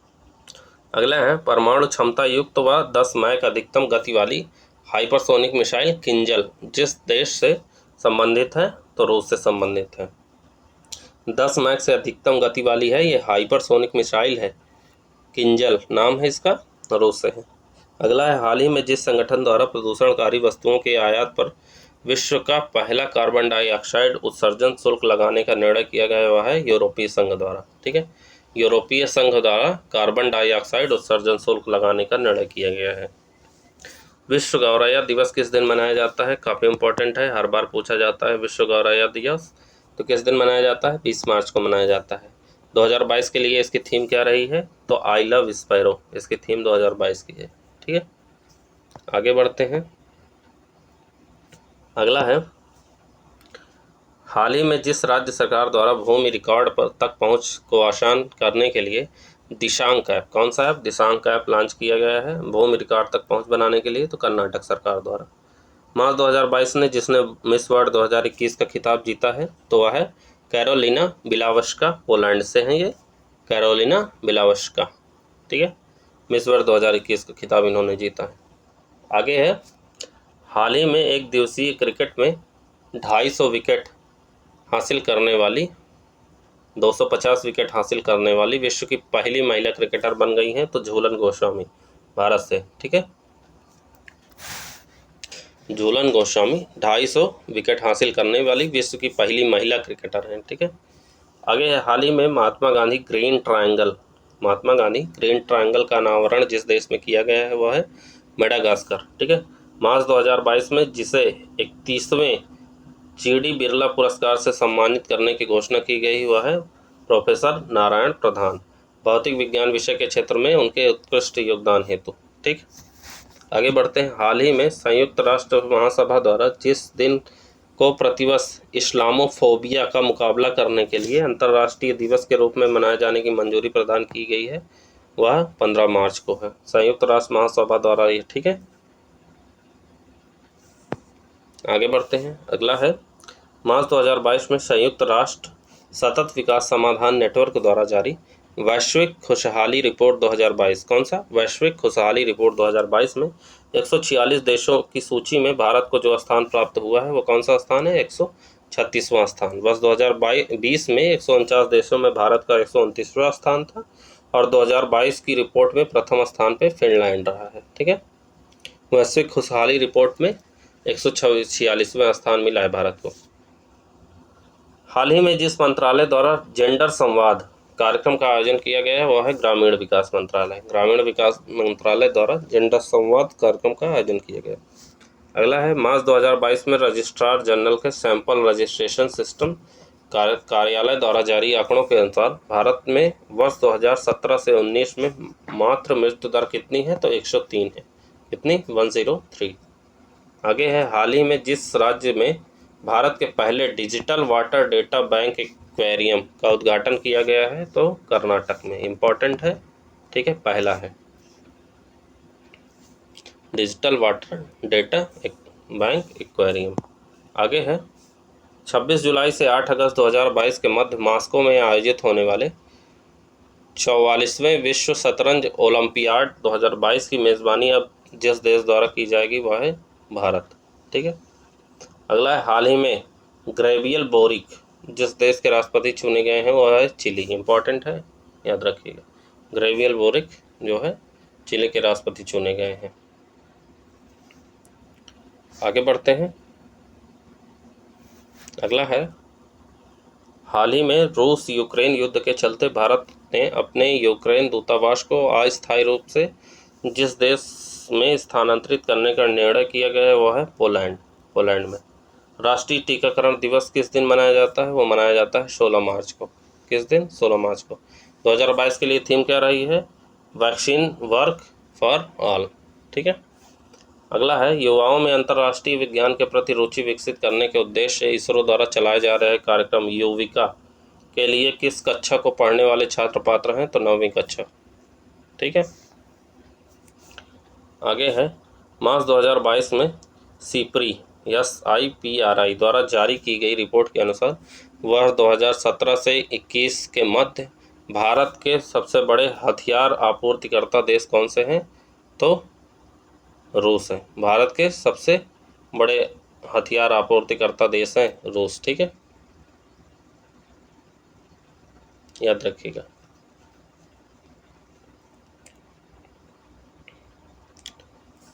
अगला है, परमाणु क्षमता युक्त व 10 मैक अधिकतम गति वाली हाइपरसोनिक मिसाइल किंजल जिस देश से संबंधित है? तो रूस से संबंधित है। 10 मैक से अधिकतम गति वाली है, ये हाइपरसोनिक मिसाइल है, किंजल नाम है इसका, रूस से है। अगला है, हाल ही में जिस संगठन द्वारा प्रदूषणकारी वस्तुओं के आयात पर विश्व का पहला कार्बन डाइऑक्साइड उत्सर्जन शुल्क लगाने का निर्णय किया गया वह है यूरोपीय संघ द्वारा। ठीक है, यूरोपीय संघ द्वारा कार्बन डाइऑक्साइड उत्सर्जन शुल्क लगाने का निर्णय किया गया है। विश्व गौरैया दिवस किस दिन मनाया जाता है? काफ़ी इंपॉर्टेंट है, हर बार पूछा जाता है। विश्व गौरैया दिवस तो किस दिन मनाया जाता है? 20 मार्च को मनाया जाता है। 2022 के लिए इसकी थीम क्या रही है? तो आई लव स्पैरो, इसकी थीम 2022 की है। ठीक है, आगे बढ़ते हैं। अगला है, हाल ही में जिस राज्य सरकार द्वारा भूमि रिकॉर्ड पर तक पहुंच को आसान करने के लिए दिशांक ऐप, कौन सा ऐप? दिशांक ऐप लॉन्च किया गया है भूमि रिकॉर्ड तक पहुंच बनाने के लिए, तो कर्नाटक सरकार द्वारा। मार्च 2022 ने जिसने मिस वर्ल्ड 2021 का खिताब जीता है तो वह है कैरोलिना बिलावस्का, पोलैंड से हैं ये, कैरोलिना बिलावस्का। ठीक है, मिस वर्ल्ड 2021 का खिताब इन्होंने जीता है। आगे है, हाल ही में एक दिवसीय क्रिकेट में 250 विकेट हासिल करने वाली 250 विकेट हासिल करने वाली विश्व की पहली महिला क्रिकेटर बन गई हैं, तो झूलन गोस्वामी, भारत से। ठीक है, झूलन गोस्वामी 250 विकेट हासिल करने वाली विश्व की पहली महिला क्रिकेटर हैं। ठीक है, आगे है, हाल ही में महात्मा गांधी ग्रीन ट्रायंगल का अनावरण जिस देश में किया गया है वह है मेडागास्कर। ठीक है, मार्च 2022 में जिसे 31वें GD बिरला पुरस्कार से सम्मानित करने की घोषणा की गई वह है प्रोफेसर नारायण प्रधान, भौतिक विज्ञान विषय के क्षेत्र में उनके उत्कृष्ट योगदान हेतु। ठीक, आगे बढ़ते हैं। हाल ही में संयुक्त राष्ट्र महासभा द्वारा जिस दिन को प्रतिवर्ष इस्लामोफोबिया का मुकाबला करने के लिए अंतर्राष्ट्रीय दिवस के रूप में मनाए जाने की मंजूरी प्रदान की गई है वह 15 मार्च को है, संयुक्त राष्ट्र महासभा द्वारा ये, ठीक है। आगे बढ़ते हैं। अगला है मार्च 2022 में संयुक्त राष्ट्र सतत विकास समाधान नेटवर्क द्वारा जारी वैश्विक खुशहाली रिपोर्ट 2022, कौन सा वैश्विक खुशहाली रिपोर्ट 2022 में 146 देशों की सूची में भारत को जो स्थान प्राप्त हुआ है वो कौन सा स्थान है? 136वां स्थान। वर्ष 2020 में 149 देशों में भारत का 129वां स्थान था और 2022 की रिपोर्ट में प्रथम स्थान पे फिनलैंड रहा है, ठीक है। वैश्विक खुशहाली रिपोर्ट में 146वां स्थान मिला है भारत को। हाल ही में जिस मंत्रालय द्वारा जेंडर संवाद कार्यक्रम का आयोजन किया गया है वह है ग्रामीण विकास मंत्रालय। ग्रामीण विकास मंत्रालय द्वारा जेंडर संवाद कार्यक्रम का आयोजन किया गया। अगला है मार्च 2022 में रजिस्ट्रार जनरल के सैंपल रजिस्ट्रेशन सिस्टम कार्यालय द्वारा जारी आंकड़ों के अनुसार भारत में वर्ष 2017 से 19 में मात्र मृत्यु दर कितनी है? तो 103 है। कितनी? 103। आगे है हाल ही में जिस राज्य में भारत के पहले digital water data bank aquarium का उद्घाटन किया गया है तो कर्नाटक में। इम्पोर्टेंट है, ठीक है, पहला है digital water data bank aquarium. आगे है 26 जुलाई से 8 अगस्त 2022 के मध्य मॉस्को में आयोजित होने वाले 44वें विश्व शतरंज ओलंपियाड 2022 की मेज़बानी अब जिस देश द्वारा की जाएगी वह है भारत, ठीक है। अगला है हाल ही में गैब्रियल बोरिक जिस देश के राष्ट्रपति चुने गए हैं वह है चिली। इंपॉर्टेंट है, याद रखिएगा। गैब्रियल बोरिक जो है चिली के राष्ट्रपति चुने गए हैं। आगे बढ़ते हैं। अगला है हाल ही में रूस यूक्रेन युद्ध के चलते भारत ने अपने यूक्रेन दूतावास को अस्थायी रूप से जिस देश में स्थानांतरित करने का निर्णय किया गया है वह है पोलैंड में। राष्ट्रीय टीकाकरण दिवस किस दिन मनाया जाता है? वो मनाया जाता है 16 मार्च को। किस दिन? 16 मार्च को। 2022 के लिए थीम क्या रही है? वैक्सीन वर्क फॉर ऑल, ठीक है। अगला है युवाओं में अंतर्राष्ट्रीय विज्ञान के प्रति रुचि विकसित करने के उद्देश्य से इसरो द्वारा चलाए जा रहे कार्यक्रम युविका के लिए किस कक्षा को पढ़ने वाले छात्र पात्र हैं? तो 9वीं कक्षा, ठीक है। आगे है मार्च 2022 में SIPRI द्वारा जारी की गई रिपोर्ट के अनुसार वर्ष 2017 से 21 के मध्य भारत के सबसे बड़े हथियार आपूर्तिकर्ता देश कौन से हैं? तो रूस है। भारत के सबसे बड़े हथियार आपूर्तिकर्ता देश हैं रूस, ठीक है, याद रखिएगा।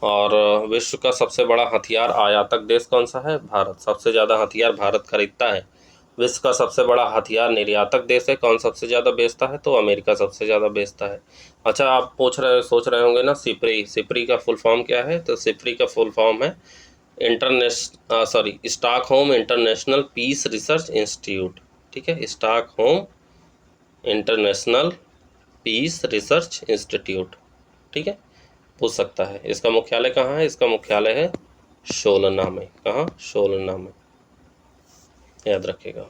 और विश्व का सबसे बड़ा हथियार आयातक देश कौन सा है? भारत। सबसे ज़्यादा हथियार भारत खरीदता है। विश्व का सबसे बड़ा हथियार निर्यातक देश है, कौन सबसे ज़्यादा बेचता है? तो अमेरिका सबसे ज़्यादा बेचता है। अच्छा, आप सोच रहे होंगे ना सिपरी का फुल फॉर्म क्या है? तो सिपरी का फुल फॉर्म है Stockholm International Peace Research Institute, ठीक है, Stockholm International Peace Research Institute, ठीक है, पूछ सकता है। इसका मुख्यालय कहाँ है? इसका मुख्यालय है शोलना में। कहाँ? शोलना में, याद रखिएगा।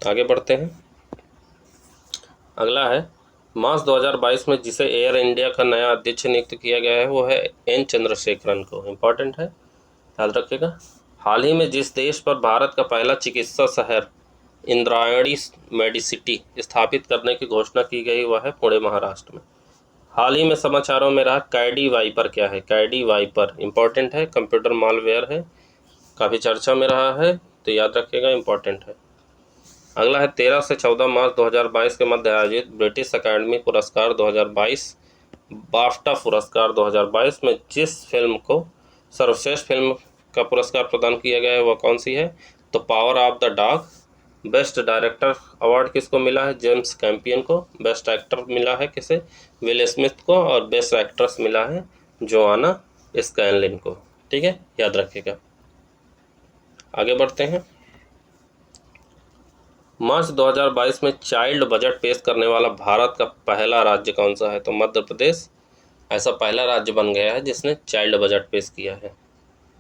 आगे बढ़ते हैं। अगला है मार्च 2022 में जिसे एयर इंडिया का नया अध्यक्ष नियुक्त किया गया है वो है एन चंद्रशेखरन को। इम्पोर्टेंट है, याद रखिएगा। हाल ही में जिस देश पर भारत का पहला चिकित्सा शहर इंद्रायणी मेडिसिटी स्थापित करने की घोषणा की गई वह है पुणे, महाराष्ट्र में। हाल ही में समाचारों में रहा कैडी वाइपर क्या है? कैडी वाइपर इंपॉर्टेंट है, कंप्यूटर मालवेयर है, काफ़ी चर्चा में रहा है, तो याद रखिएगा, इंपॉर्टेंट है। अगला है 13 से 14 मार्च 2022 के मध्य आयोजित ब्रिटिश अकादमी पुरस्कार 2022 बाफ्टा पुरस्कार 2022 में जिस फिल्म को सर्वश्रेष्ठ फिल्म का पुरस्कार प्रदान किया गया है वह कौन सी है? तो power of the dog. Best director award किसको मिला है? जेम्स कैम्पियन को। बेस्ट एक्टर मिला है किसे? विल स्मिथ को। और बेस्ट एक्ट्रेस मिला है जोआना स्कैनलिन को, ठीक है, याद रखिएगा। आगे बढ़ते हैं। मार्च 2022 में चाइल्ड बजट पेश करने वाला भारत का पहला राज्य कौन सा है? तो मध्य प्रदेश। ऐसा पहला राज्य बन गया है जिसने चाइल्ड बजट पेश किया है।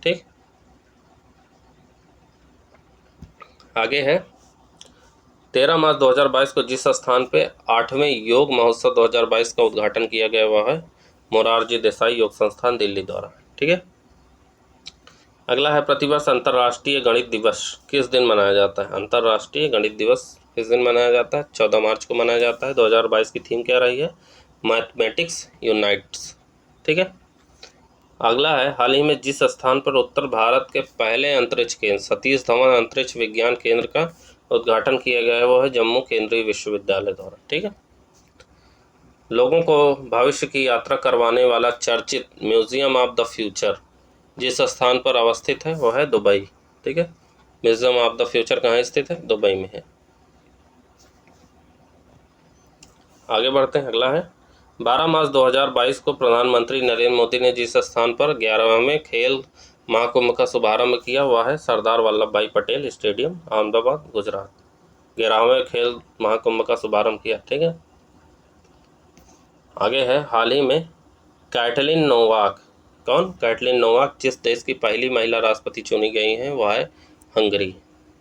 ठीक, आगे है 13 मार्च 2022 को जिस स्थान पे 8वें योग महोत्सव 2022 का उद्घाटन किया गया वह है मोरारजी देसाई योग संस्थान दिल्ली द्वारा। ठीक है, अगला है प्रतिवर्ष अंतर्राष्ट्रीय गणित दिवस किस दिन मनाया जाता है। अंतर्राष्ट्रीय गणित दिवस किस दिन मनाया जाता है? 14 मार्च को मनाया जाता है। 2022 की थीम क्या रही है? Mathematics unites. ठीक है, अगला है हाल ही में जिस स्थान पर उत्तर भारत के पहले अंतरिक्ष केंद्र सतीश धवन अंतरिक्ष विज्ञान केंद्र का उद्घाटन किया गया है वो है जम्मू केंद्रीय विश्वविद्यालय द्वारा। ठीक है, लोगों को भविष्य की यात्रा करवाने वाला चर्चित म्यूजियम ऑफ द फ्यूचर जिस स्थान पर अवस्थित है वह है दुबई। ठीक है, म्यूजियम ऑफ द फ्यूचर कहाँ स्थित है? दुबई में है। आगे बढ़ते हैं, अगला है 12 मार्च 2022 को प्रधानमंत्री नरेंद्र मोदी ने जिस स्थान पर 11वें खेल महाकुंभ का शुभारंभ किया वह है सरदार वल्लभ भाई पटेल स्टेडियम अहमदाबाद गुजरात। 11वें खेल महाकुंभ का शुभारंभ किया। ठीक है, आगे है हाल ही में कैटलिन नोवाक, कौन? कैटलिन नोवाक जिस देश की पहली महिला राष्ट्रपति चुनी गई हैं वह है हंगरी।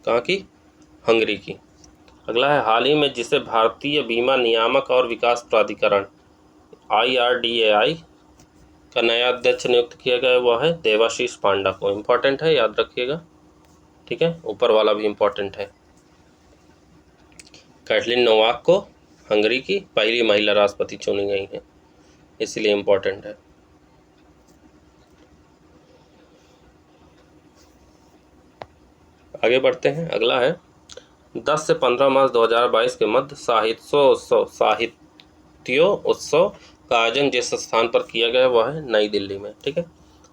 कहाँ की? हंगरी की। अगला है हाल ही में जिसे भारतीय बीमा नियामक और विकास प्राधिकरण IRDAI का नया अध्यक्ष नियुक्त किया गया वह है देवाशीष पांडा को। इम्पोर्टेंट है, याद रखिएगा। ठीक है, ऊपर वाला भी इम्पोर्टेंट है। कैटलिन नोवाक को हंगरी की पहली महिला राष्ट्रपति चुनी गई हैं, इसलिए इम्पोर्टेंट है। आगे बढ़ते हैं, अगला है 10 से 15 मार्च 2022 के मध्य साहित्योत्सव का आयोजन जिस स्थान पर किया गया वह है नई दिल्ली में। ठीक है,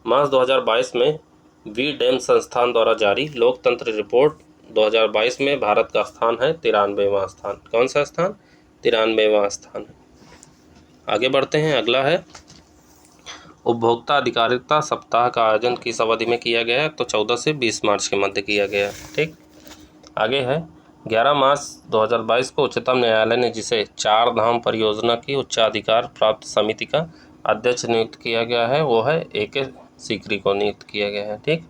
मार्च 2022 में वी डैम संस्थान द्वारा जारी लोकतंत्र रिपोर्ट 2022 में भारत का स्थान है 93वां स्थान। कौन सा स्थान? 93वां स्थान है। आगे बढ़ते हैं, अगला है उपभोक्ता अधिकारिता सप्ताह का आयोजन किस अवधि में किया गया है? तो 14 से 20 मार्च के मध्य किया गया। ठीक, आगे है 11 मार्च 2022 को उच्चतम न्यायालय ने जिसे 4 धाम परियोजना की उच्चाधिकार प्राप्त समिति का अध्यक्ष नियुक्त किया गया है वो है AK सीकरी को नियुक्त किया गया है। ठीक,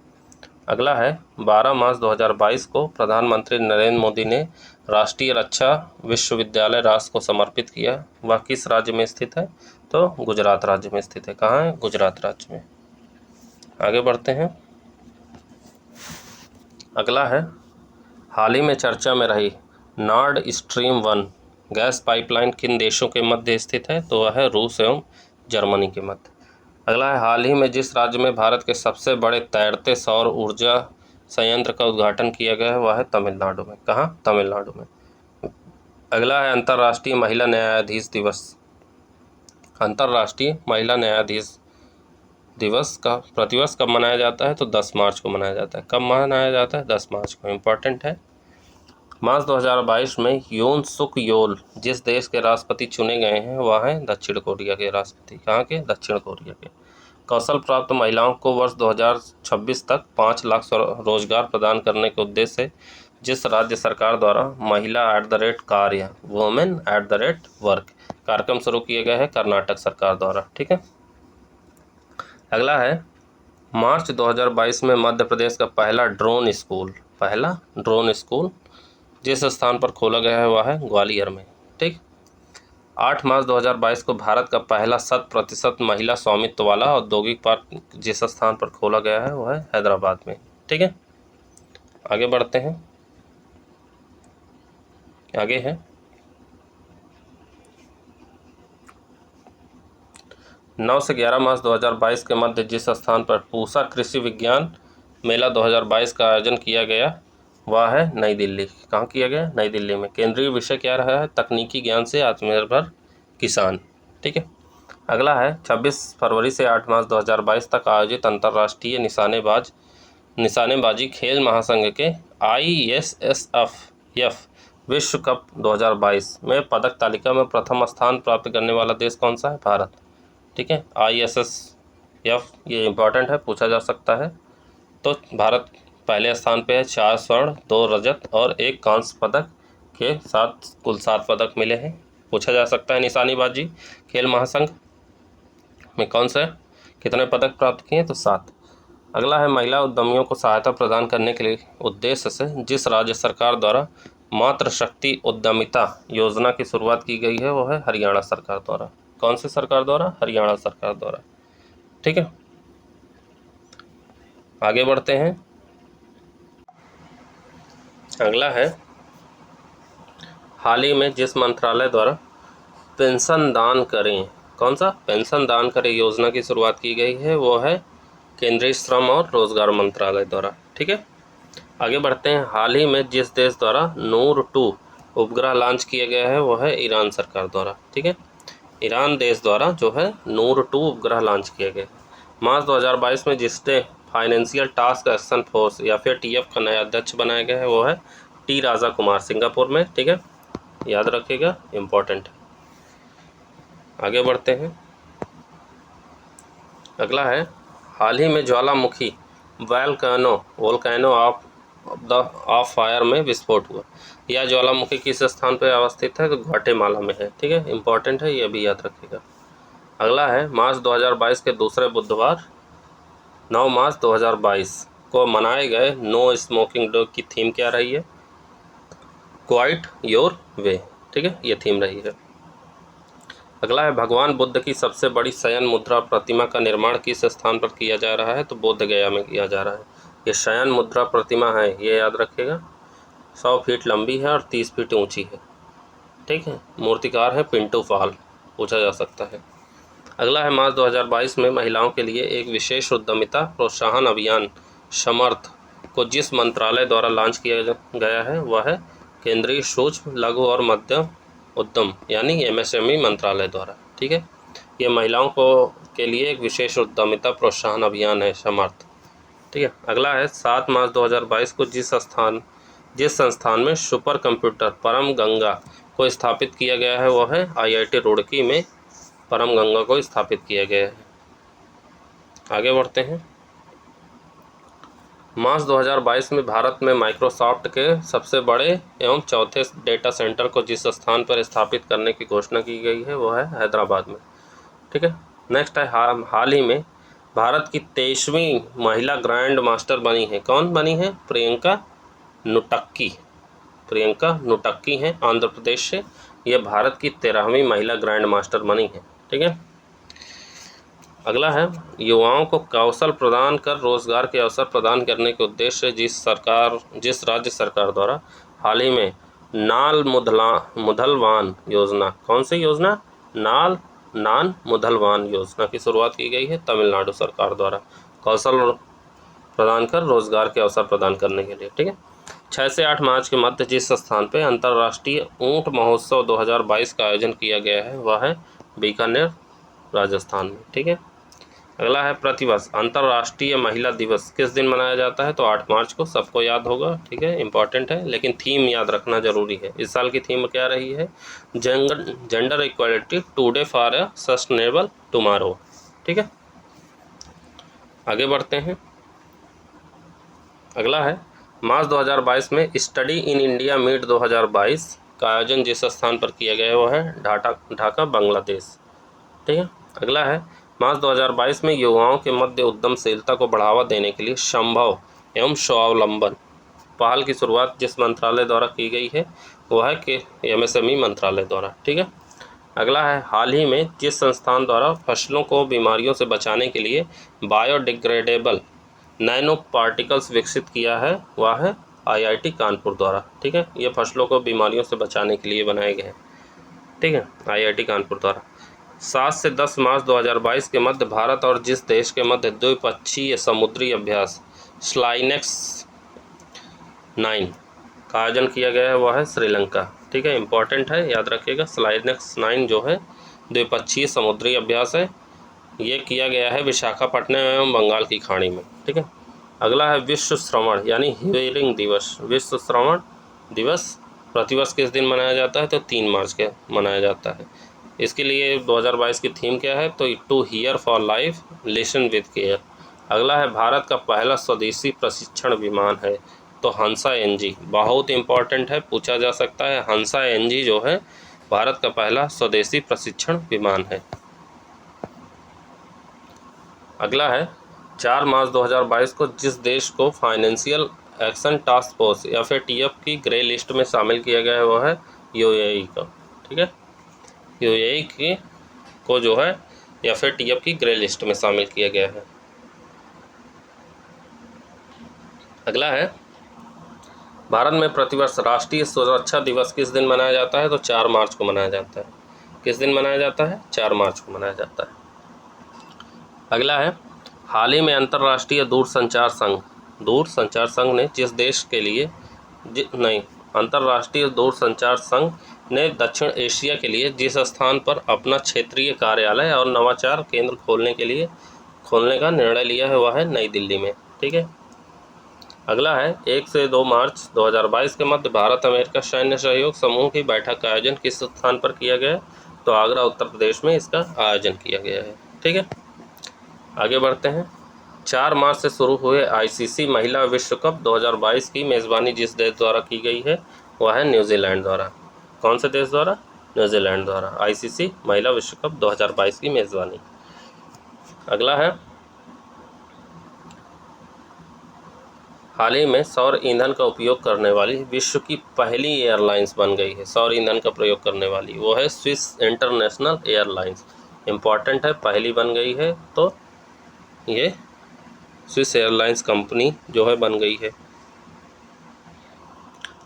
अगला है 12 मार्च 2022 को प्रधानमंत्री नरेंद्र मोदी ने राष्ट्रीय रक्षा विश्वविद्यालय राष्ट्र को समर्पित किया। वह किस राज्य में स्थित है? तो गुजरात राज्य में स्थित है। कहाँ है? गुजरात राज्य में। आगे बढ़ते हैं, अगला है हाल ही में चर्चा में रही नॉर्ड स्ट्रीम 1 गैस पाइपलाइन किन देशों के मध्य स्थित है? तो वह है रूस एवं जर्मनी के मध्य। अगला है हाल ही में जिस राज्य में भारत के सबसे बड़े तैरते सौर ऊर्जा संयंत्र का उद्घाटन किया गया है वह है तमिलनाडु में। कहाँ? तमिलनाडु में। अगला है अंतर्राष्ट्रीय महिला न्यायाधीश दिवस। अंतर्राष्ट्रीय महिला न्यायाधीश दिवस का प्रतिवर्ष कब मनाया जाता है? तो 10 मार्च को मनाया जाता है। कब मनाया जाता है? 10 मार्च को। इम्पोर्टेंट है। मार्च 2022 में योन सुक योल जिस देश के राष्ट्रपति चुने गए हैं वह हैं दक्षिण कोरिया के राष्ट्रपति। कहाँ के? दक्षिण कोरिया के। कौशल प्राप्त महिलाओं को वर्ष 2026 तक 5 लाख रोजगार प्रदान करने के उद्देश्य से जिस राज्य सरकार द्वारा महिला @कार्य वुमेन @वर्क कार्यक्रम शुरू किए गए हैं कर्नाटक सरकार द्वारा। ठीक है, अगला है मार्च 2022 में मध्य प्रदेश का पहला ड्रोन स्कूल जिस स्थान पर खोला गया है वह है ग्वालियर में। ठीक, 8 मार्च 2022 को भारत का पहला 100% महिला स्वामित्व वाला औद्योगिक पार्क जिस स्थान पर खोला गया है वह है हैदराबाद में। ठीक है, आगे बढ़ते हैं, आगे है 9 से 11 मार्च 2022 के मध्य जिस स्थान पर पूसा कृषि विज्ञान मेला 2022 का आयोजन किया गया वह है नई दिल्ली। कहाँ किया गया? नई दिल्ली में। केंद्रीय विषय क्या रहा है? तकनीकी ज्ञान से आत्मनिर्भर किसान। ठीक है, अगला है 26 फरवरी से 8 मार्च 2022 तक आयोजित अंतर्राष्ट्रीय निशानेबाजी खेल महासंघ के ISSF विश्व कप 2022 में पदक तालिका में प्रथम स्थान प्राप्त करने वाला देश कौन सा है? भारत। ठीक है, ISSF ये इम्पोर्टेंट है, पूछा जा सकता है। तो भारत पहले स्थान पे है, 4 स्वर्ण 2 रजत और 1 कांस्य पदक के साथ कुल 7 पदक मिले हैं। पूछा जा सकता है निशानेबाजी खेल महासंघ में कौन सा है, कितने पदक प्राप्त किए, तो 7। अगला है महिला उद्यमियों को सहायता प्रदान करने के लिए उद्देश्य से जिस राज्य सरकार द्वारा मातृशक्ति उद्यमिता योजना की शुरुआत की गई है वो है हरियाणा सरकार द्वारा। कौन सी सरकार द्वारा, हरियाणा सरकार द्वारा। ठीक है, आगे बढ़ते हैं। अगला है हाल ही में जिस मंत्रालय द्वारा पेंशन दान करें, कौन सा, पेंशन दान करें योजना की शुरुआत की गई है वो है केंद्रीय श्रम और रोजगार मंत्रालय द्वारा। ठीक है, आगे बढ़ते हैं। हाल ही में जिस देश द्वारा नूर 2 उपग्रह लॉन्च किया गया है वो है ईरान सरकार द्वारा। ठीक है, ईरान देश द्वारा जो है नूर 2 उपग्रह लॉन्च किया गया। मार्च 2022 में जिसने फाइनेंशियल टास्क एक्शन फोर्स या फिर TF का नया अध्यक्ष बनाया गया है वो है टी राजा कुमार, सिंगापुर में। ठीक है, याद रखिएगा, इम्पोर्टेंट है। आगे बढ़ते हैं। अगला है हाल ही में ज्वालामुखी वोल्केनो ऑफ फायर में विस्फोट हुआ। यह ज्वालामुखी किस स्थान पर अवस्थित है, तो ग्वाटेमाला में है। ठीक है, इम्पोर्टेंट है, ये भी याद रखिएगा। अगला है मार्च 2022 के दूसरे बुधवार 9 मार्च 2022 को मनाए गए नो स्मोकिंग डे की थीम क्या रही है, क्वाइट योर वे। ठीक है, ये थीम रही है। अगला है भगवान बुद्ध की सबसे बड़ी शयन मुद्रा प्रतिमा का निर्माण किस स्थान पर किया जा रहा है, तो बोध गया में किया जा रहा है। ये शयन मुद्रा प्रतिमा है, ये याद रखिएगा, 100 फीट लंबी है और 30 फीट ऊंची है। ठीक है, मूर्तिकार है पिंटू पाल, पूछा जा सकता है। अगला है मार्च 2022 में महिलाओं के लिए एक विशेष उद्यमिता प्रोत्साहन अभियान समर्थ को जिस मंत्रालय द्वारा लॉन्च किया गया है वह है केंद्रीय सूक्ष्म लघु और मध्यम उद्यम यानी MSME मंत्रालय द्वारा। ठीक है, ये महिलाओं को के लिए एक विशेष उद्यमिता प्रोत्साहन अभियान है समर्थ। ठीक है, अगला है 7 मार्च 2022 को जिस संस्थान में सुपर कंप्यूटर परम गंगा को स्थापित किया गया है वह है IIT रुड़की में परम गंगा को स्थापित किया गया है। आगे बढ़ते हैं। मार्च 2022 में भारत में माइक्रोसॉफ्ट के सबसे बड़े एवं चौथे डेटा सेंटर को जिस स्थान पर स्थापित करने की घोषणा की गई है वो है हैदराबाद में। ठीक है, नेक्स्ट है हाल ही में भारत की 23वीं महिला ग्रैंड मास्टर बनी है। कौन बनी है, प्रियंका नुटक्की हैं आंध्र प्रदेश से। ये भारत की 13वीं महिला ग्रैंड मास्टर बनी है। ठीक है, अगला है युवाओं को कौशल प्रदान कर रोजगार के अवसर प्रदान करने के उद्देश्य से जिस राज्य सरकार द्वारा हाल ही में नाल मुधलवान योजना, कौन सी योजना, नान मुधलवान योजना की शुरुआत की गई है तमिलनाडु सरकार द्वारा, कौशल प्रदान कर रोजगार के अवसर प्रदान करने के लिए। ठीक है, 6 से 8 मार्च के मध्य जिस स्थान पर अंतर्राष्ट्रीय ऊंट महोत्सव 2022 का आयोजन किया गया है वह है बीकानेर राजस्थान में। ठीक है, अगला है प्रतिवर्ष अंतर्राष्ट्रीय महिला दिवस किस दिन मनाया जाता है, तो 8 मार्च को, सबको याद होगा। ठीक है, इंपॉर्टेंट है, लेकिन थीम याद रखना जरूरी है। इस साल की थीम क्या रही है, gender equality today for a sustainable tomorrow. ठीक है, आगे बढ़ते हैं। अगला है मार्च 2022 में स्टडी इन इंडिया मीट 2022 का आयोजन जिस स्थान पर किया गया है वो है ढाका बांग्लादेश। ठीक है, अगला है मार्च 2022 में युवाओं के मध्य उद्यमशीलता को बढ़ावा देने के लिए संभव एवं स्वावलंबन पहल की शुरुआत जिस मंत्रालय द्वारा की गई है वह है कि MSME मंत्रालय द्वारा। ठीक है, अगला है हाल ही में जिस संस्थान द्वारा फसलों को बीमारियों से बचाने के लिए बायोडिग्रेडेबल नैनो पार्टिकल्स विकसित किया है वह है IIT कानपुर द्वारा। ठीक है, ये फसलों को बीमारियों से बचाने के लिए बनाए गए हैं। ठीक है, IIT कानपुर द्वारा। 7 से 10 मार्च 2022 के मध्य भारत और जिस देश के मध्य द्विपक्षीय समुद्री अभ्यास स्लाइनेक्स 9 का आयोजन किया गया है वह है श्रीलंका। ठीक है, इंपॉर्टेंट है, याद रखिएगा। स्लाइनेक्स 9 जो है द्विपक्षीय समुद्री अभ्यास है, ये किया गया है विशाखापट्टनम एवं बंगाल की खाड़ी में। ठीक है, अगला है विश्व श्रवण यानी हियरिंग दिवस। विश्व श्रवण दिवस प्रतिवर्ष किस दिन मनाया जाता है, तो 3 मार्च के मनाया जाता है। इसके लिए 2022 की थीम क्या है, तो to hear for life listen with care. अगला है भारत का पहला स्वदेशी प्रशिक्षण विमान है, तो हंसा NG, बहुत इंपॉर्टेंट है, पूछा जा सकता है। हंसा NG जो है भारत का पहला स्वदेशी प्रशिक्षण विमान है। अगला है 4 मार्च 2022 को जिस देश को financial action task force FATF की ग्रे लिस्ट में शामिल किया गया है वो है UAE का। ठीक है, UAE की को जो है FATF की ग्रे लिस्ट में शामिल किया गया है। अगला है भारत में प्रतिवर्ष राष्ट्रीय सुरक्षा दिवस किस दिन मनाया जाता है? तो 4 मार्च को मनाया जाता है। किस दिन मनाया जाता है? 4 मार्च को मनाया जाता है। अगला है हाल ही में अंतर्राष्ट्रीय दूरसंचार संघ ने जिस देश के लिए अंतर्राष्ट्रीय दूरसंचार संघ ने दक्षिण एशिया के लिए जिस स्थान पर अपना क्षेत्रीय कार्यालय और नवाचार केंद्र खोलने का निर्णय लिया है वह है नई दिल्ली में। ठीक है। अगला है 1 से 2 मार्च 2022 के मध्य भारत अमेरिका सैन्य सहयोग समूह की बैठक का आयोजन किस स्थान पर किया गया है? तो आगरा उत्तर प्रदेश में इसका आयोजन किया गया है। ठीक है, आगे बढ़ते हैं। 4 मार्च से शुरू हुए ICC महिला विश्व कप 2022 की मेज़बानी जिस देश द्वारा की गई है वह है न्यूजीलैंड द्वारा। कौन से देश द्वारा? न्यूजीलैंड द्वारा ICC महिला विश्व कप 2022 की मेज़बानी। अगला है हाल ही में सौर ईंधन का उपयोग करने वाली विश्व की पहली एयरलाइंस बन गई है। सौर ईंधन का प्रयोग करने वाली वो है स्विस इंटरनेशनल एयरलाइंस। इम्पॉर्टेंट है, पहली बन गई है तो ये स्विस एयरलाइंस कंपनी जो है बन गई है।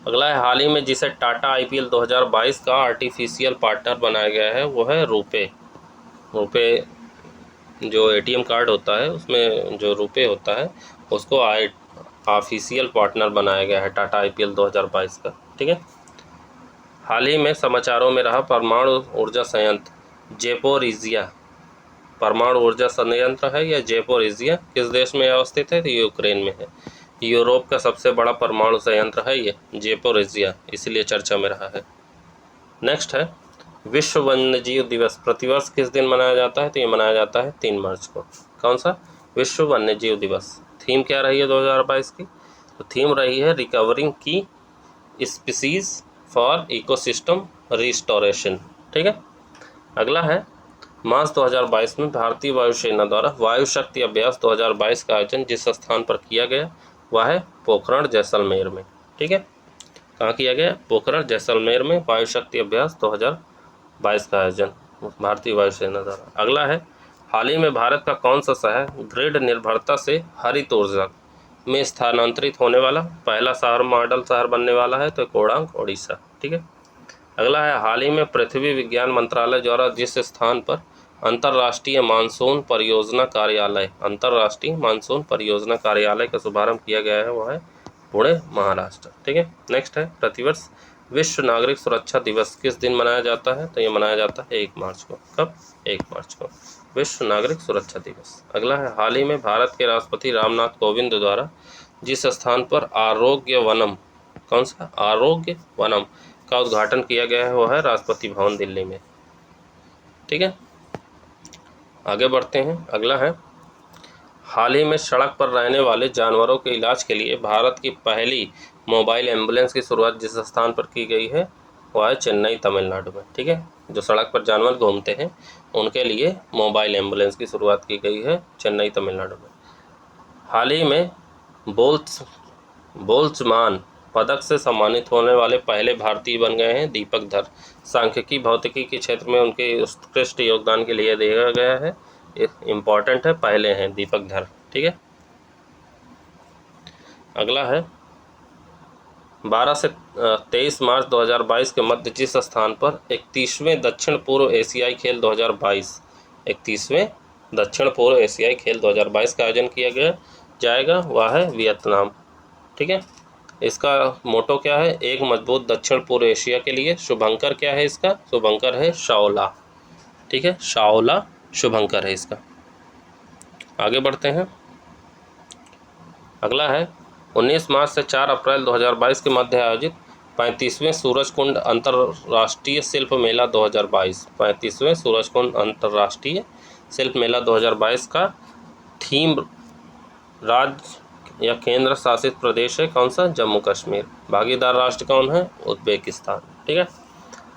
अगला है हाल ही में जिसे टाटा IPL 2022 का आर्टिफिशियल पार्टनर बनाया गया है वो है रुपे। जो ATM कार्ड होता है उसमें जो रुपे होता है उसको ऑफिशियल पार्टनर बनाया गया है टाटा IPL 2022 का। ठीक है। हाल ही में समाचारों में रहा परमाणु ऊर्जा संयंत्र ज़ेपोरिज़िया परमाणु ऊर्जा संयंत्र है या ज़ेपोरिज़िया किस देश में अवस्थित है? तो यूक्रेन में है। यूरोप का सबसे बड़ा परमाणु संयंत्र है ये ज़ेपोरिज़िया, इसलिए चर्चा में रहा है। नेक्स्ट है विश्व वन्यजीव दिवस प्रतिवर्ष किस दिन मनाया जाता है? तो ये मनाया जाता है 3 मार्च को। कौन सा? विश्व वन्यजीव दिवस। थीम क्या रही है 2022 की? तो थीम रही है रिकवरिंग की स्पीसीज फॉर इकोसिस्टम रिस्टोरेशन। ठीक है। अगला है मार्च 2022 में भारतीय वायुसेना द्वारा वायु शक्ति अभ्यास 2022 का आयोजन जिस स्थान पर किया गया वह है पोखरण जैसलमेर में। ठीक है, कहाँ किया गया? पोखरण जैसलमेर में वायु शक्ति अभ्यास 2022 का आयोजन भारतीय वायुसेना द्वारा। अगला है हाल ही में भारत का कौन सा शहर ग्रिड निर्भरता से हरित ऊर्जा में स्थानांतरित होने वाला पहला शहर मॉडल शहर बनने वाला है? तो कोडांग ओडिशा। ठीक है। अगला है हाल ही में पृथ्वी विज्ञान मंत्रालय द्वारा जिस स्थान पर अंतर्राष्ट्रीय मानसून परियोजना कार्यालय का शुभारंभ किया गया है वह है पुणे, महाराष्ट्र। ठीक है। नेक्स्ट है प्रतिवर्ष विश्व नागरिक सुरक्षा दिवस किस दिन मनाया जाता है? तो ये मनाया जाता है 1 मार्च को। कब? 1 मार्च को विश्व नागरिक सुरक्षा दिवस। अगला है हाल ही में भारत के राष्ट्रपति रामनाथ कोविंद द्वारा जिस स्थान पर आरोग्य वनम, कौन सा? आरोग्य वनम का उद्घाटन किया गया है वह है राष्ट्रपति भवन दिल्ली में। ठीक है, आगे बढ़ते हैं। अगला है हाल ही में सड़क पर रहने वाले जानवरों के इलाज के लिए भारत की पहली मोबाइल एम्बुलेंस की शुरुआत जिस स्थान पर की गई है वह है चेन्नई, तमिलनाडु में। ठीक है, जो सड़क पर जानवर घूमते हैं उनके लिए मोबाइल एम्बुलेंस की शुरुआत की गई है चेन्नई, तमिलनाडु में। हाल ही में बोल्ट्जमान पदक से सम्मानित होने वाले पहले भारतीय बन गए हैं दीपक धर। सांख्यिकी भौतिकी के क्षेत्र में उनके उत्कृष्ट योगदान के लिए दिया गया है, इम्पॉर्टेंट है, पहले हैं दीपक धर। ठीक है। अगला है 12 से 23 मार्च 2022 के मध्य जिस स्थान पर 31वें दक्षिण पूर्व एशियाई खेल 2022 का आयोजन किया गया जाएगा वह है वियतनाम। ठीक है, इसका मोटो क्या है? एक मजबूत दक्षिण पूर्व एशिया के लिए। शुभंकर क्या है इसका? शुभंकर है शाओला। ठीक है, शाओला शुभंकर है इसका। आगे बढ़ते हैं। अगला है 19 मार्च से 4 अप्रैल 2022 के मध्य आयोजित 35वें सूरजकुंड अंतर्राष्ट्रीय शिल्प मेला 2022। 35वें सूरजकुंड अंतर्राष्ट्रीय शिल्प मेला 2022 का थीम राज्य या केंद्र शासित प्रदेश है कौन सा? जम्मू कश्मीर। भागीदार राष्ट्र कौन है? उज्बेकिस्तान। ठीक है।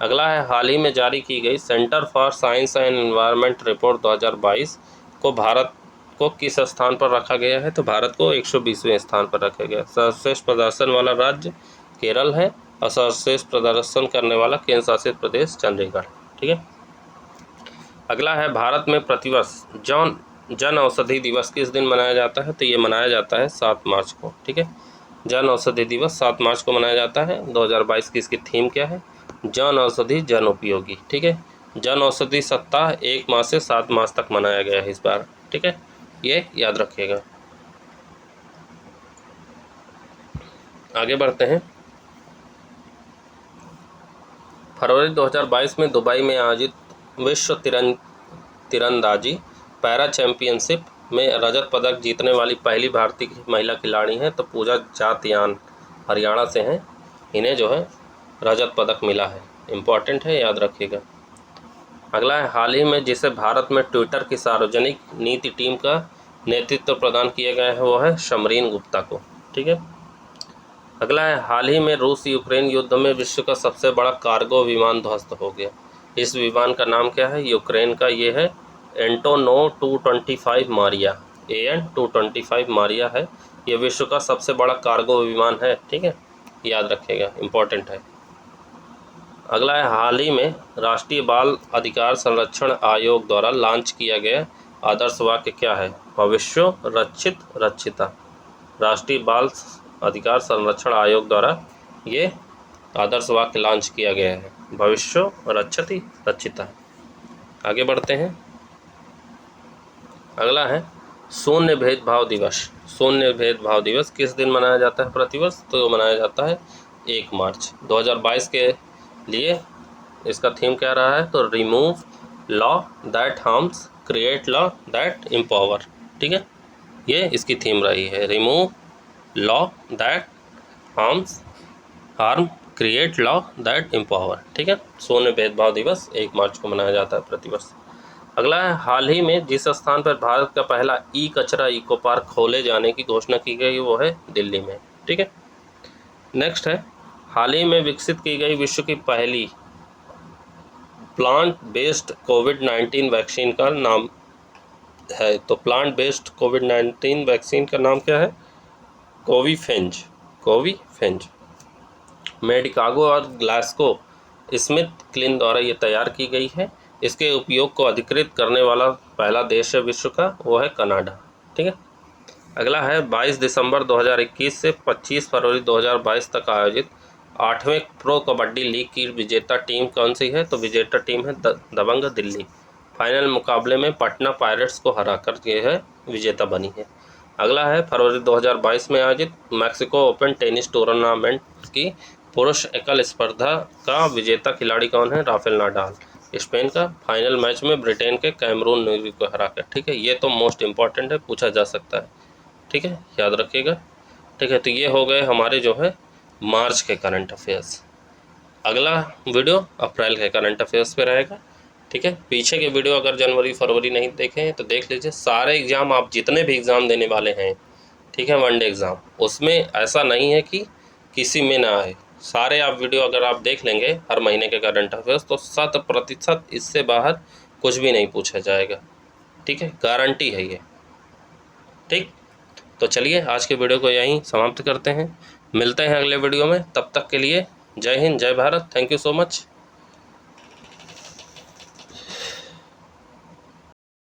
अगला है हाल ही में जारी की गई centre for science and environment report 2022 को भारत को किस स्थान पर रखा गया है? तो भारत को 120वें स्थान पर रखा गया। सर्वश्रेष्ठ प्रदर्शन वाला राज्य केरल है और सर्वश्रेष्ठ प्रदर्शन करने वाला केंद्र शासित प्रदेश चंडीगढ़। ठीक है। अगला है, भारत में प्रतिवर्ष जन औषधि दिवस किस दिन मनाया जाता है? तो ये मनाया जाता है 7 मार्च को। ठीक है, जन औषधि दिवस 7 मार्च को मनाया जाता है। 2022 की इसकी थीम क्या है? जन औषधि जन उपयोगी। ठीक है, जन औषधि सप्ताह 1 मार्च से 7 मार्च तक मनाया गया है इस बार। ठीक है, ये याद रखिएगा। आगे बढ़ते हैं। फरवरी 2022 में दुबई में आयोजित विश्व तीरंदाजी पैरा चैंपियनशिप में रजत पदक जीतने वाली पहली भारतीय महिला खिलाड़ी हैं। तो पूजा जातयान हरियाणा से हैं, इन्हें जो है रजत पदक मिला है। इम्पॉर्टेंट है, याद रखिएगा। अगला है, हाल ही में जिसे भारत में ट्विटर की सार्वजनिक नीति टीम का नेतृत्व प्रदान किया गया है वो है शमरीन गुप्ता को। ठीक है। अगला है, हाल ही में रूस यूक्रेन युद्ध में विश्व का सबसे बड़ा कार्गो विमान ध्वस्त हो गया। इस विमान का नाम क्या है? यूक्रेन का ये है एंटोनोव 225 मारिया, AN 225 मारिया है। ये विश्व का सबसे बड़ा कार्गो विमान है। ठीक है, याद रखिएगा, इम्पोर्टेंट है। अगला है, हाल ही में राष्ट्रीय बाल अधिकार संरक्षण आयोग द्वारा लॉन्च किया गया आदर्श वाक्य क्या है? भविष्य रक्षित रक्षिता। राष्ट्रीय बाल अधिकार संरक्षण आयोग द्वारा ये आदर्श वाक्य लॉन्च किया गया है, भविष्य रक्षति रक्षिता। आगे बढ़ते हैं। अगला है, शून्य भेदभाव दिवस। शून्य भेदभाव दिवस किस दिन मनाया जाता है प्रतिवर्ष? तो मनाया जाता है 1 मार्च। 2022 के लिए इसका थीम क्या रहा है? तो remove law that harms, create law that empower. ठीक है, ये इसकी थीम रही है, remove law that harm, create law that empower. ठीक है, शून्य भेदभाव दिवस 1 मार्च को मनाया जाता है प्रतिवर्ष। अगला है, हाल ही में जिस स्थान पर भारत का पहला ई कचरा इको पार्क खोले जाने की घोषणा की गई वो है दिल्ली में। ठीक है। नेक्स्ट है, हाल ही में विकसित की गई विश्व की पहली प्लांट बेस्ड कोविड-19 वैक्सीन का नाम है। तो प्लांट बेस्ड कोविड-19 वैक्सीन का नाम क्या है? कोविफेंज। मेडिकागो और ग्लास्को स्मिथ क्लिन द्वारा ये तैयार की गई है। इसके उपयोग को अधिकृत करने वाला पहला देश है विश्व का, वो है कनाडा। ठीक है। अगला है, 22 दिसंबर 2021 से 25 फरवरी 2022 तक आयोजित 8वें प्रो कबड्डी लीग की विजेता टीम कौन सी है? तो विजेता टीम है दबंग दिल्ली। फाइनल मुकाबले में पटना पायरेट्स को हराकर ये है विजेता बनी है। अगला है, फरवरी 2022 में आयोजित मैक्सिको ओपन टेनिस टूर्नामेंट की पुरुष एकल स्पर्धा का विजेता खिलाड़ी कौन है? राफेल नाडाल, स्पेन का। फाइनल मैच में ब्रिटेन के कैमरून न्यूरी को हराकर। ठीक है, ये तो मोस्ट इंपॉर्टेंट है, पूछा जा सकता है। ठीक है, याद रखिएगा। ठीक है, तो ये हो गए हमारे जो है मार्च के करंट अफेयर्स। अगला वीडियो अप्रैल के करंट अफेयर्स पे रहेगा। ठीक है, पीछे के वीडियो अगर जनवरी फरवरी नहीं देखे हैं तो देख लीजिए। सारे एग्ज़ाम, आप जितने भी एग्ज़ाम देने वाले हैं, ठीक है, वनडे एग्ज़ाम, उसमें ऐसा नहीं है कि किसी में ना आए। सारे आप वीडियो अगर आप देख लेंगे हर महीने के करंट अफेयर्स, तो 100% इससे बाहर कुछ भी नहीं पूछा जाएगा। ठीक है, गारंटी है ये। ठीक, तो चलिए आज के वीडियो को यहीं समाप्त करते हैं। मिलते हैं अगले वीडियो में, तब तक के लिए जय हिंद, जय Bharat. Thank you so much.